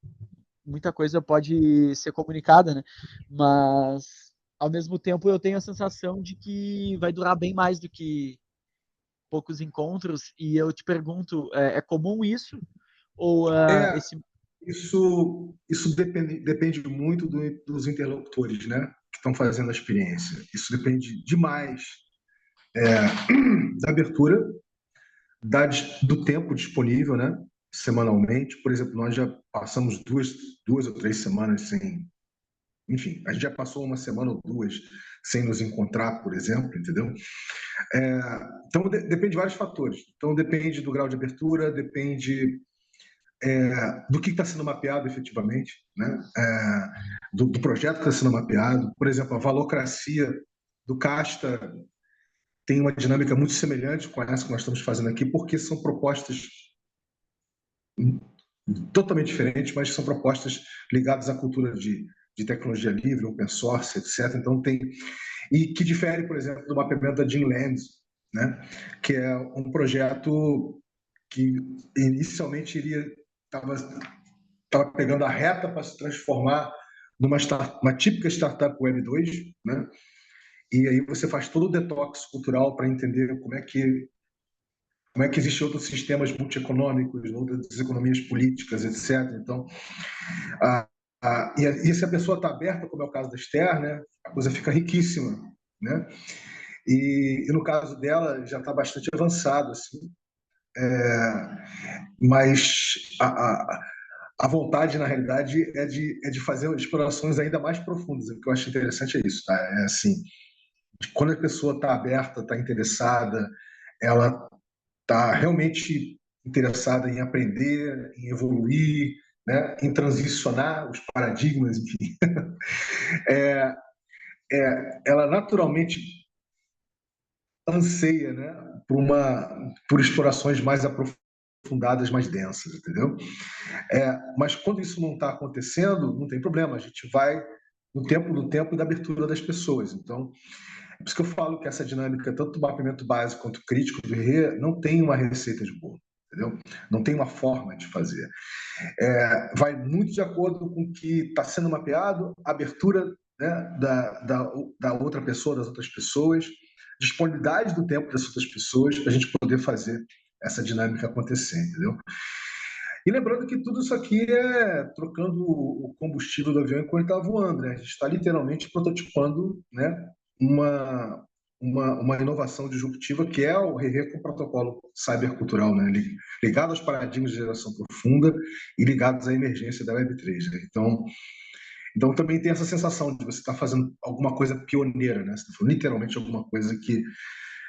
muita coisa pode ser comunicada, né? Mas, ao mesmo tempo, eu tenho a sensação de que vai durar bem mais do que poucos encontros, e eu te pergunto, é comum isso? Ou É, esse. isso depende muito dos interlocutores, né? Que estão fazendo a experiência. Isso depende demais da abertura, do tempo disponível, né? Semanalmente. Por exemplo, nós já passamos duas ou três semanas sem. Enfim, a gente já passou uma semana ou duas sem nos encontrar, por exemplo, entendeu? Então, depende de vários fatores. Então, depende do grau de abertura, depende do que está sendo mapeado efetivamente, né? Do projeto que está sendo mapeado. Por exemplo, a valocracia do Casta tem uma dinâmica muito semelhante com essa que nós estamos fazendo aqui, porque são propostas totalmente diferentes, mas são propostas ligadas à cultura de tecnologia livre, open source, etc. Então tem e que difere, por exemplo, do mapeamento da Jean Land, né? Que é um projeto que inicialmente estava estava pegando a reta para se transformar uma típica startup Web 2, né? E aí você faz todo o detox cultural para entender como é que existem outros sistemas multieconômicos, outras economias políticas, etc. Então, e se a pessoa está aberta, como é o caso da Esther, né, a coisa fica riquíssima, né? E no caso dela já está bastante avançado, assim, mas a vontade, na realidade, é de fazer explorações ainda mais profundas. O que eu acho interessante é isso, tá? É assim, quando a pessoa está aberta, está interessada, ela está realmente interessada em aprender, em evoluir, né, em transicionar os paradigmas, enfim, é, ela naturalmente anseia, né, por explorações mais aprofundadas, mais densas, entendeu? Mas quando isso não está acontecendo, não tem problema, a gente vai no tempo do tempo e da abertura das pessoas. Então, é por isso que eu falo que essa dinâmica, tanto do mapeamento básico quanto crítico do RE, não tem uma receita de bolo, entendeu? Não tem uma forma de fazer. Vai muito de acordo com o que está sendo mapeado, a abertura, né, da outra pessoa, das outras pessoas, disponibilidade do tempo das outras pessoas para a gente poder fazer essa dinâmica acontecer, entendeu? E lembrando que tudo isso aqui é trocando o combustível do avião enquanto está voando, né? A gente está literalmente prototipando, né, uma, uma inovação disruptiva que é o RE com o protocolo cybercultural, né? Ligado aos paradigmas de geração profunda e ligados à emergência da Web3. Né? Então também tem essa sensação de você estar fazendo alguma coisa pioneira, né? Você está fazendo literalmente alguma coisa que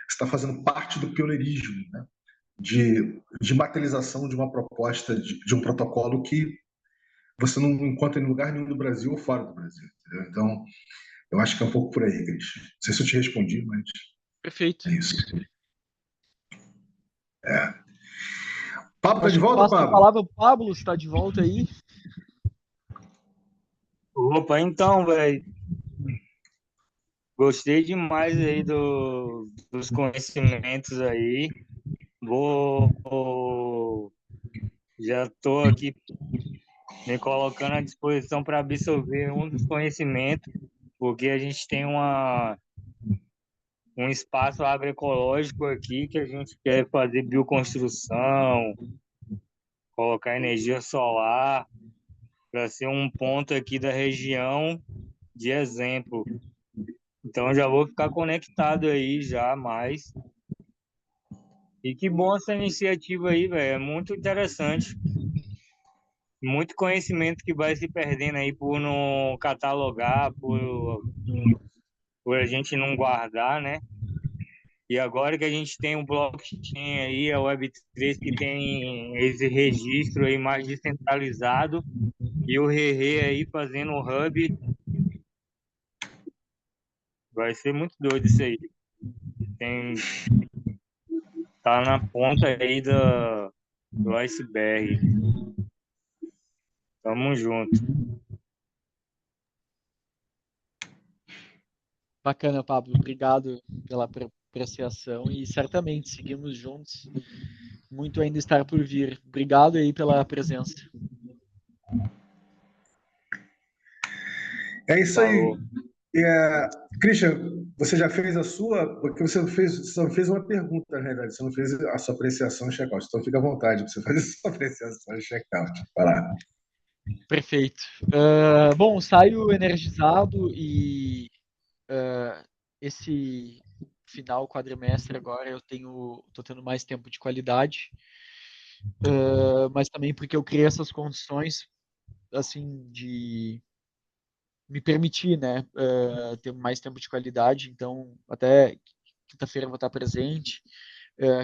está fazendo parte do pioneirismo, né? De materialização de uma proposta, de um protocolo que você não encontra em lugar nenhum do Brasil ou fora do Brasil. Entendeu? Então, eu acho que é um pouco por aí, Cris. Não sei se eu te respondi, mas Perfeito. é isso. Pablo, tá de Acho que volta, passo a Pablo? palavra para o Pablo, está de volta aí. Opa, então, velho, gostei demais aí dos conhecimentos aí. Já estou aqui me colocando à disposição para absorver um dos conhecimentos, porque a gente tem um espaço agroecológico aqui que a gente quer fazer bioconstrução, colocar energia solar, para ser um ponto aqui da região de exemplo. Então eu já vou ficar conectado aí já mais. E que bom essa iniciativa aí, velho. É muito interessante. Muito conhecimento que vai se perdendo aí por não catalogar, por a gente não guardar, né? E agora que a gente tem um blockchain aí, a Web3, que tem esse registro aí mais descentralizado, e o Rerê aí fazendo o hub, vai ser muito doido isso aí. Tá na ponta aí do iceberg. Tamo junto. Bacana, Pablo. Obrigado pela apreciação e certamente seguimos juntos. Muito ainda estar por vir. Obrigado aí pela presença. É isso aí. Falou. Christian, você já fez a sua? Porque você só fez uma pergunta, na realidade. Você não fez a sua apreciação e check-out. Então fica à vontade para você fazer a sua apreciação e check-out. Vai lá. Perfeito. Bom, saio energizado e esse final quadrimestre agora tô tendo mais tempo de qualidade, mas também porque eu criei essas condições, assim, de me permitir, né, ter mais tempo de qualidade. Então, até quinta-feira eu vou estar presente,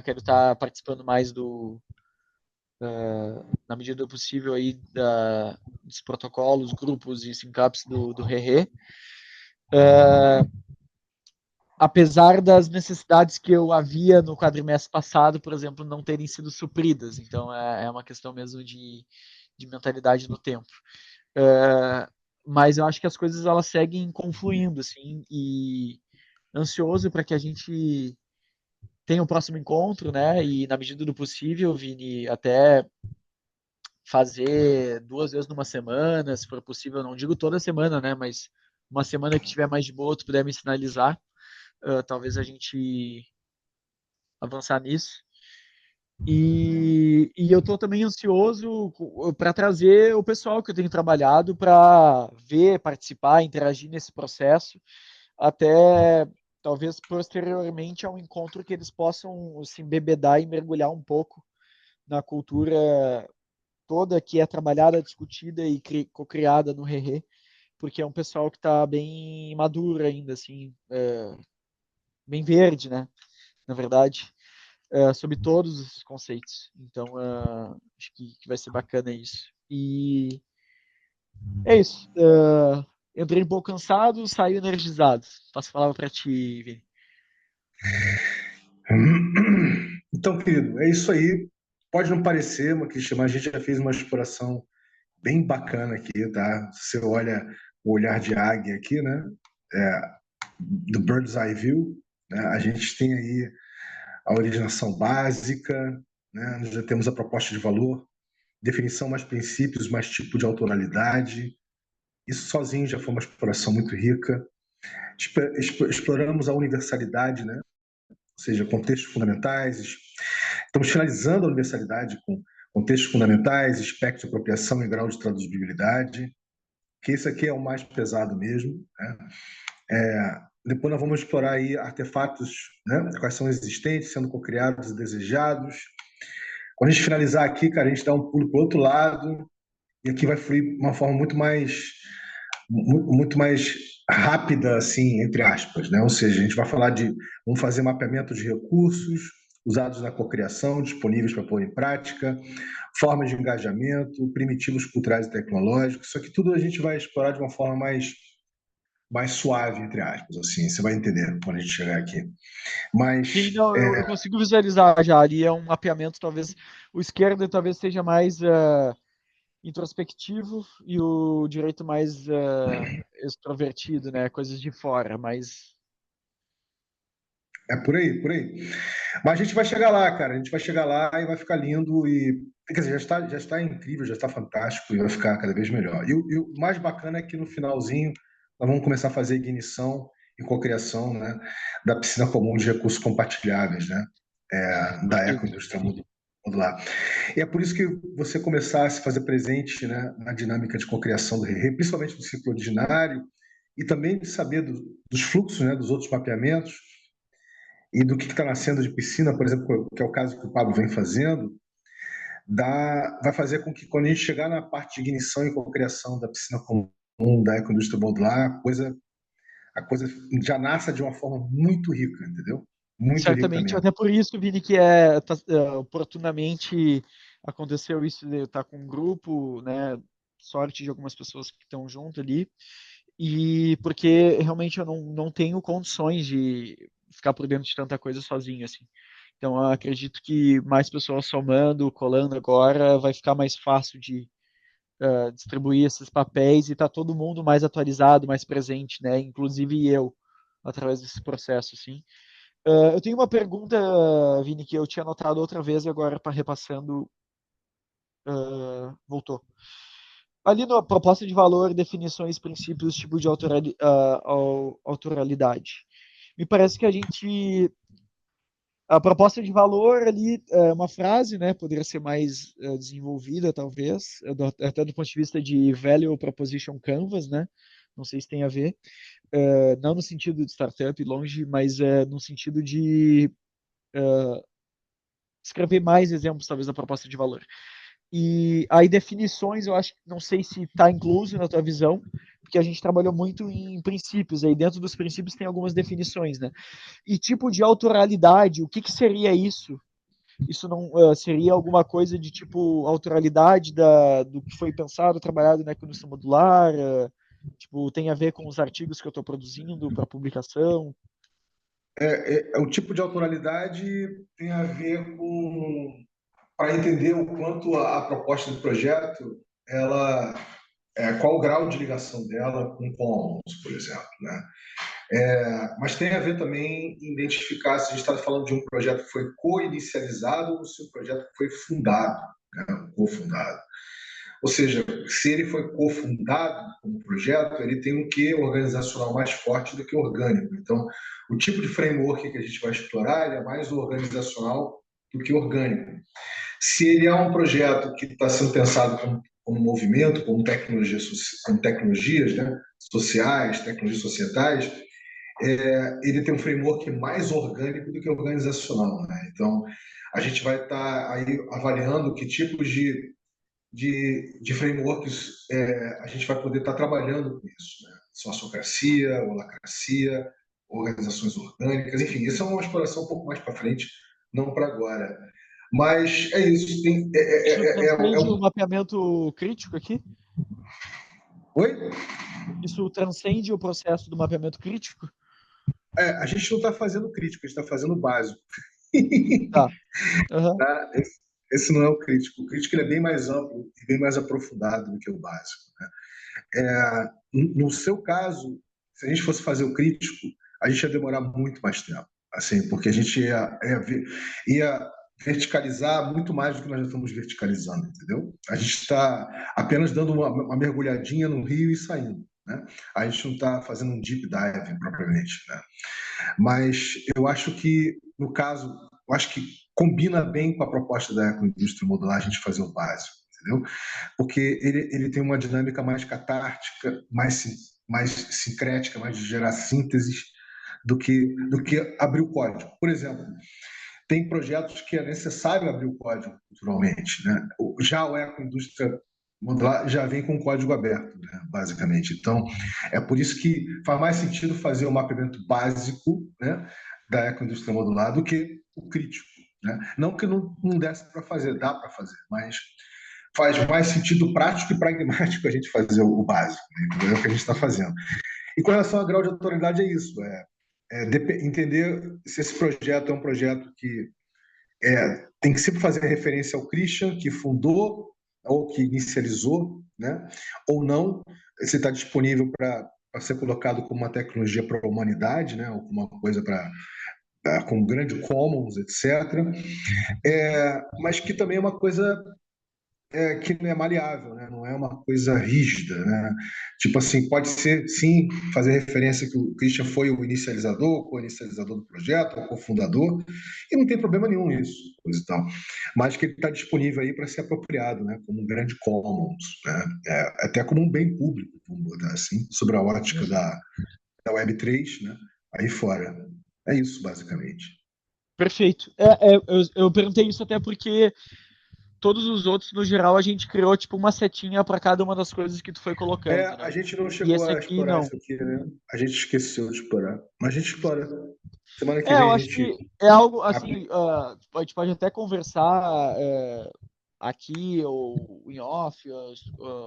quero estar participando mais na medida do possível aí dos protocolos, grupos e syncaps do ReRe. Apesar das necessidades que eu havia no quadrimestre passado, por exemplo, não terem sido supridas. Então, é uma questão mesmo de mentalidade no tempo. Mas eu acho que as coisas elas seguem confluindo, assim, e ansioso para que a gente tenha o próximo encontro, né? E na medida do possível, Vini, até fazer 2 vezes numa semana, se for possível, não digo toda semana, né, mas uma semana que tiver mais de boa, tu puder me sinalizar, talvez a gente avançar nisso. E eu estou também ansioso para trazer o pessoal que eu tenho trabalhado para ver, participar, interagir nesse processo, até talvez posteriormente ao encontro que eles possam se embebedar e mergulhar um pouco na cultura toda que é trabalhada, discutida e co-criada no Rerê, porque é um pessoal que está bem maduro ainda, assim, bem verde, né? Na verdade, sobre todos esses conceitos. Então, acho que vai ser bacana isso. E é isso. Entrei um pouco cansado, saí energizado. Passo a palavra para ti, Vini. Então, querido, é isso aí. Pode não parecer, mas a gente já fez uma exploração bem bacana aqui, tá? Você olha o olhar de águia aqui, né? Do Bird's Eye View, né? A gente tem aí a originação básica, né? Nós já temos a proposta de valor, definição mais princípios, mais tipo de autoralidade. Isso sozinho já foi uma exploração muito rica. Exploramos a universalidade, né? Ou seja, contextos fundamentais. Estamos finalizando a universalidade com contextos fundamentais, espectro de apropriação e grau de traduzibilidade, que esse aqui é o mais pesado mesmo, né? Depois nós vamos explorar aí artefatos, né? Quais são existentes, sendo cocriados e desejados. Quando a gente finalizar aqui, cara, a gente dá um pulo para o outro lado e aqui vai fluir de uma forma muito mais rápida, assim, entre aspas, né? Ou seja, a gente vai falar vamos fazer mapeamento de recursos usados na cocriação, disponíveis para pôr em prática, formas de engajamento, primitivos culturais e tecnológicos. Isso aqui tudo a gente vai explorar de uma forma mais suave, entre aspas, assim, você vai entender quando a gente chegar aqui. Mas sim, não, eu consigo visualizar já. Ali é um mapeamento, talvez o esquerdo talvez seja mais introspectivo e o direito mais extrovertido, né? Coisas de fora, mas é por aí, por aí. Mas a gente vai chegar lá, cara. A gente vai chegar lá e vai ficar lindo e quer dizer, já está incrível, já está fantástico e vai ficar cada vez melhor. E o mais bacana é que no finalzinho nós vamos começar a fazer ignição e cocriação, né, da piscina comum de recursos compartilháveis, né, da ecoindústria modular. E é por isso que você começar a se fazer presente, né, na dinâmica de cocriação do RERE, principalmente do ciclo ordinário, e também de saber dos fluxos, né, dos outros mapeamentos e do que está nascendo de piscina, por exemplo, que é o caso que o Pablo vem fazendo, vai fazer com que quando a gente chegar na parte de ignição e cocriação da piscina comum, da ecoindústria modular, a coisa já nasça de uma forma muito rica, entendeu? Muito rica certamente, mesmo. até por isso, Vini, que oportunamente aconteceu isso de eu estar com um grupo, né? Sorte de algumas pessoas que estão junto ali, e porque realmente eu não tenho condições de ficar por dentro de tanta coisa sozinho, assim. Então, eu acredito que mais pessoas somando, colando agora, vai ficar mais fácil de distribuir esses papéis e tá todo mundo mais atualizado, mais presente, né? Inclusive eu, através desse processo, assim. Eu tenho uma pergunta, Vini, que eu tinha anotado outra vez e agora para repassando, voltou. Ali na proposta de valor, definições, princípios, tipo de autoralidade. Me parece que a proposta de valor ali é uma frase, né? Poderia ser mais desenvolvida, talvez, até do ponto de vista de Value Proposition Canvas, né? Não sei se tem a ver. Não no sentido de startup, longe, mas no sentido de escrever mais exemplos, talvez, da proposta de valor. E aí, definições, eu acho que não sei se está incluso na tua visão, porque a gente trabalhou muito em princípios, aí dentro dos princípios tem algumas definições, né? E tipo de autoralidade, o que, que seria isso? Isso não seria alguma coisa de tipo autoralidade do que foi pensado, trabalhado na economia modular? Tipo, tem a ver com os artigos que eu estou produzindo para publicação? O tipo de autoralidade tem a ver com para entender o quanto a proposta do projeto, qual o grau de ligação dela com Commons, por exemplo, né? Mas tem a ver também em identificar se a gente está falando de um projeto que foi co-inicializado ou se um projeto que foi fundado, né? Co-fundado. Ou seja, se ele foi cofundado como projeto, ele tem um quê organizacional mais forte do que orgânico. Então, o tipo de framework que a gente vai explorar ele é mais organizacional do que orgânico. Se ele é um projeto que está sendo pensado como movimento, como tecnologias, né, sociais, tecnologias societais, ele tem um framework mais orgânico do que organizacional. Né? Então, a gente vai estar aí avaliando que tipos de frameworks a gente vai poder estar trabalhando com isso. Né? Sociocracia, holacracia, organizações orgânicas, enfim, isso é uma exploração um pouco mais para frente, não para agora. Mas é isso. Isso transcende o mapeamento crítico aqui? Oi? Isso transcende o processo do mapeamento crítico? A gente não está fazendo crítico, a gente está fazendo básico. Tá. Uhum. Tá? Esse não é o crítico. O crítico ele é bem mais amplo e bem mais aprofundado do que o básico. Né? No seu caso, se a gente fosse fazer o crítico, a gente ia demorar muito mais tempo. Assim, porque a gente ia verticalizar muito mais do que nós já estamos verticalizando, entendeu? A gente está apenas dando uma mergulhadinha no rio e saindo. Né? A gente não está fazendo um deep dive propriamente. Né? Mas eu acho que, no caso, eu acho que combina bem com a proposta da ecoindústria modular a gente fazer o básico, entendeu? Porque ele tem uma dinâmica mais catártica, mais sincrética, mais de gerar sínteses do que abrir o código. Por exemplo, tem projetos que é necessário abrir o código culturalmente. Né? Já o ecoindústria modular já vem com código aberto, né? Basicamente. Então, é por isso que faz mais sentido fazer o mapeamento básico, né, da ecoindústria modular do que o crítico. Né? Não que não desse para fazer, dá para fazer, mas faz mais sentido prático e pragmático a gente fazer o básico, né? É o que a gente está fazendo. E com relação ao grau de autoridade, é isso. Entender se esse projeto é um projeto que tem que sempre fazer referência ao Christian, que fundou ou que inicializou, né? Ou não, se está disponível para ser colocado como uma tecnologia para a humanidade, né? Ou como uma coisa com grande commons, etc. Mas que também é uma coisa que não é maleável, né? Não é uma coisa rígida, né? Tipo assim, pode ser, sim, fazer referência que o Christian foi o inicializador, co-inicializador do projeto, o cofundador, e não tem problema nenhum isso, coisa e tal. Mas que ele está disponível aí para ser apropriado, né? Como um grande commons, né? Até como um bem público, vamos botar assim, sobre a ótica da Web3, né? Aí fora. É isso, basicamente. Perfeito. Eu perguntei isso até porque todos os outros, no geral, a gente criou tipo uma setinha para cada uma das coisas que tu foi colocando, A né? gente não E chegou esse a aqui explorar não. isso aqui, né? A gente esqueceu de explorar. Mas a gente explora. Semana que vem Eu a acho gente que é algo abre. assim, a gente pode até conversar aqui ou em off,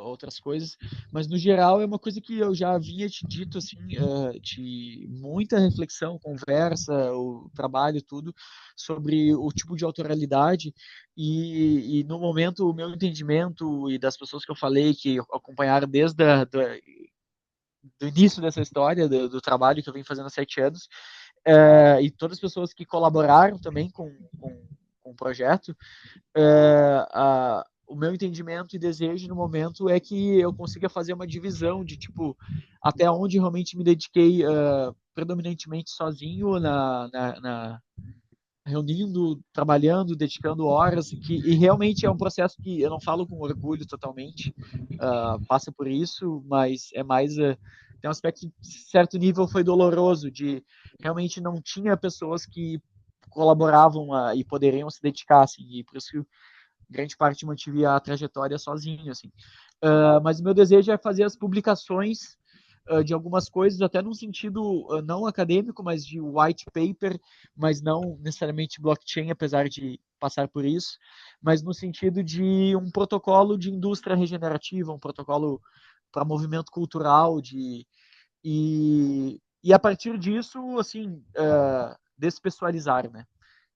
outras coisas, mas no geral é uma coisa que eu já havia te dito, assim, de muita reflexão, conversa, o trabalho, tudo, sobre o tipo de autoralidade e no momento o meu entendimento e das pessoas que eu falei que acompanharam desde do início dessa história, do trabalho que eu venho fazendo há 7 anos, e todas as pessoas que colaboraram também com o projeto, o meu entendimento e desejo no momento é que eu consiga fazer uma divisão de tipo até onde realmente me dediquei predominantemente sozinho reunindo, trabalhando, dedicando horas, e realmente é um processo que eu não falo com orgulho totalmente, passa por isso, mas é mais tem um aspecto de certo nível foi doloroso de realmente não tinha pessoas que colaboravam e poderiam se dedicar assim, e por isso que grande parte mantive a trajetória sozinho assim. Mas o meu desejo é fazer as publicações de algumas coisas, até num sentido não acadêmico, mas de white paper, mas não necessariamente blockchain, apesar de passar por isso, mas no sentido de um protocolo de indústria regenerativa, um protocolo para movimento cultural, e a partir disso, assim, despessoalizar, né?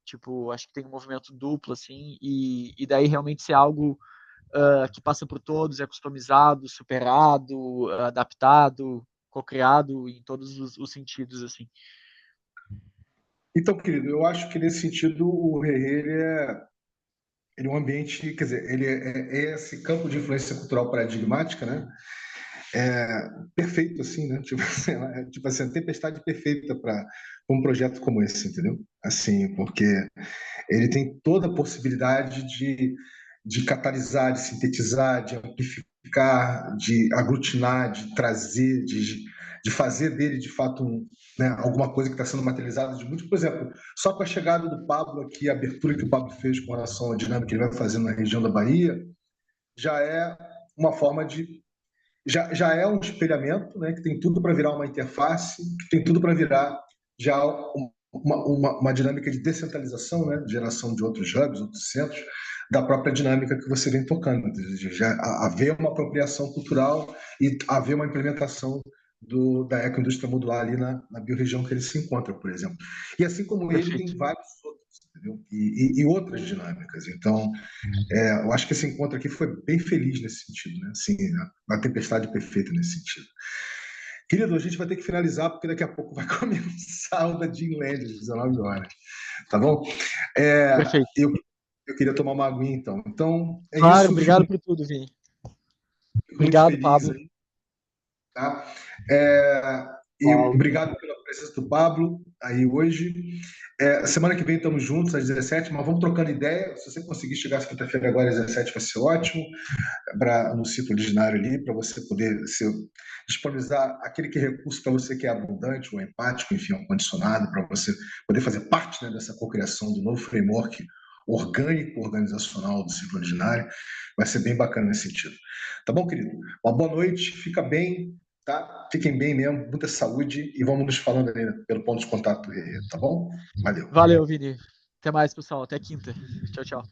Tipo, acho que tem um movimento duplo, assim, e daí realmente ser algo que passa por todos, é customizado, superado, adaptado, co-criado em todos os sentidos, assim. Então, querido, eu acho que nesse sentido o Rei ele ele é um ambiente, quer dizer, ele é esse campo de influência cultural paradigmática, né? Perfeito, assim, né? Tipo assim, a tempestade perfeita para um projeto como esse, entendeu? Assim, porque ele tem toda a possibilidade de catalisar, de sintetizar, de amplificar, de aglutinar, de trazer, de fazer dele, de fato, né, alguma coisa que está sendo materializada de muito. Por exemplo, só com a chegada do Pablo aqui, a abertura que o Pablo fez com relação à dinâmica que ele vai fazendo na região da Bahia, já é uma forma de já é um espelhamento, né, que tem tudo para virar uma interface, que tem tudo para virar já uma dinâmica de descentralização, né, de geração de outros hubs, outros centros, da própria dinâmica que você vem tocando. De já haver uma apropriação cultural e haver uma implementação da ecoindústria modular ali na biorregião que ele se encontra, por exemplo. E assim como ele, Perfeito. tem vários outros, entendeu? E outras dinâmicas. Então, eu acho que esse encontro aqui foi bem feliz nesse sentido, né? Assim, uma tempestade perfeita nesse sentido. Querido, a gente vai ter que finalizar, porque daqui a pouco vai começar o da Dreamland, às 19 horas. Tá bom? Perfeito. Eu queria tomar uma aguinha, então. Então, é Claro, isso. obrigado por tudo, Vini. Fico muito Obrigado, feliz Pablo. aí. Tá? E Paulo, obrigado pela presença do Pablo aí hoje. Semana que vem estamos juntos às 17, mas vamos trocando ideia. Se você conseguir chegar quinta-feira agora às 17, vai ser ótimo, no ciclo originário ali, para você poder disponibilizar aquele recurso para você que é abundante, ou empático, enfim, um condicionado, para você poder fazer parte, né, dessa cocriação do novo framework orgânico, organizacional do ciclo originário. Vai ser bem bacana nesse sentido. Tá bom, querido? Uma boa noite, fica bem, tá? Fiquem bem mesmo, muita saúde e vamos nos falando aí pelo ponto de contato, tá bom? Valeu. Valeu, Vini. Até mais, pessoal. Até quinta. Tchau, tchau.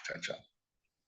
Tchau, tchau.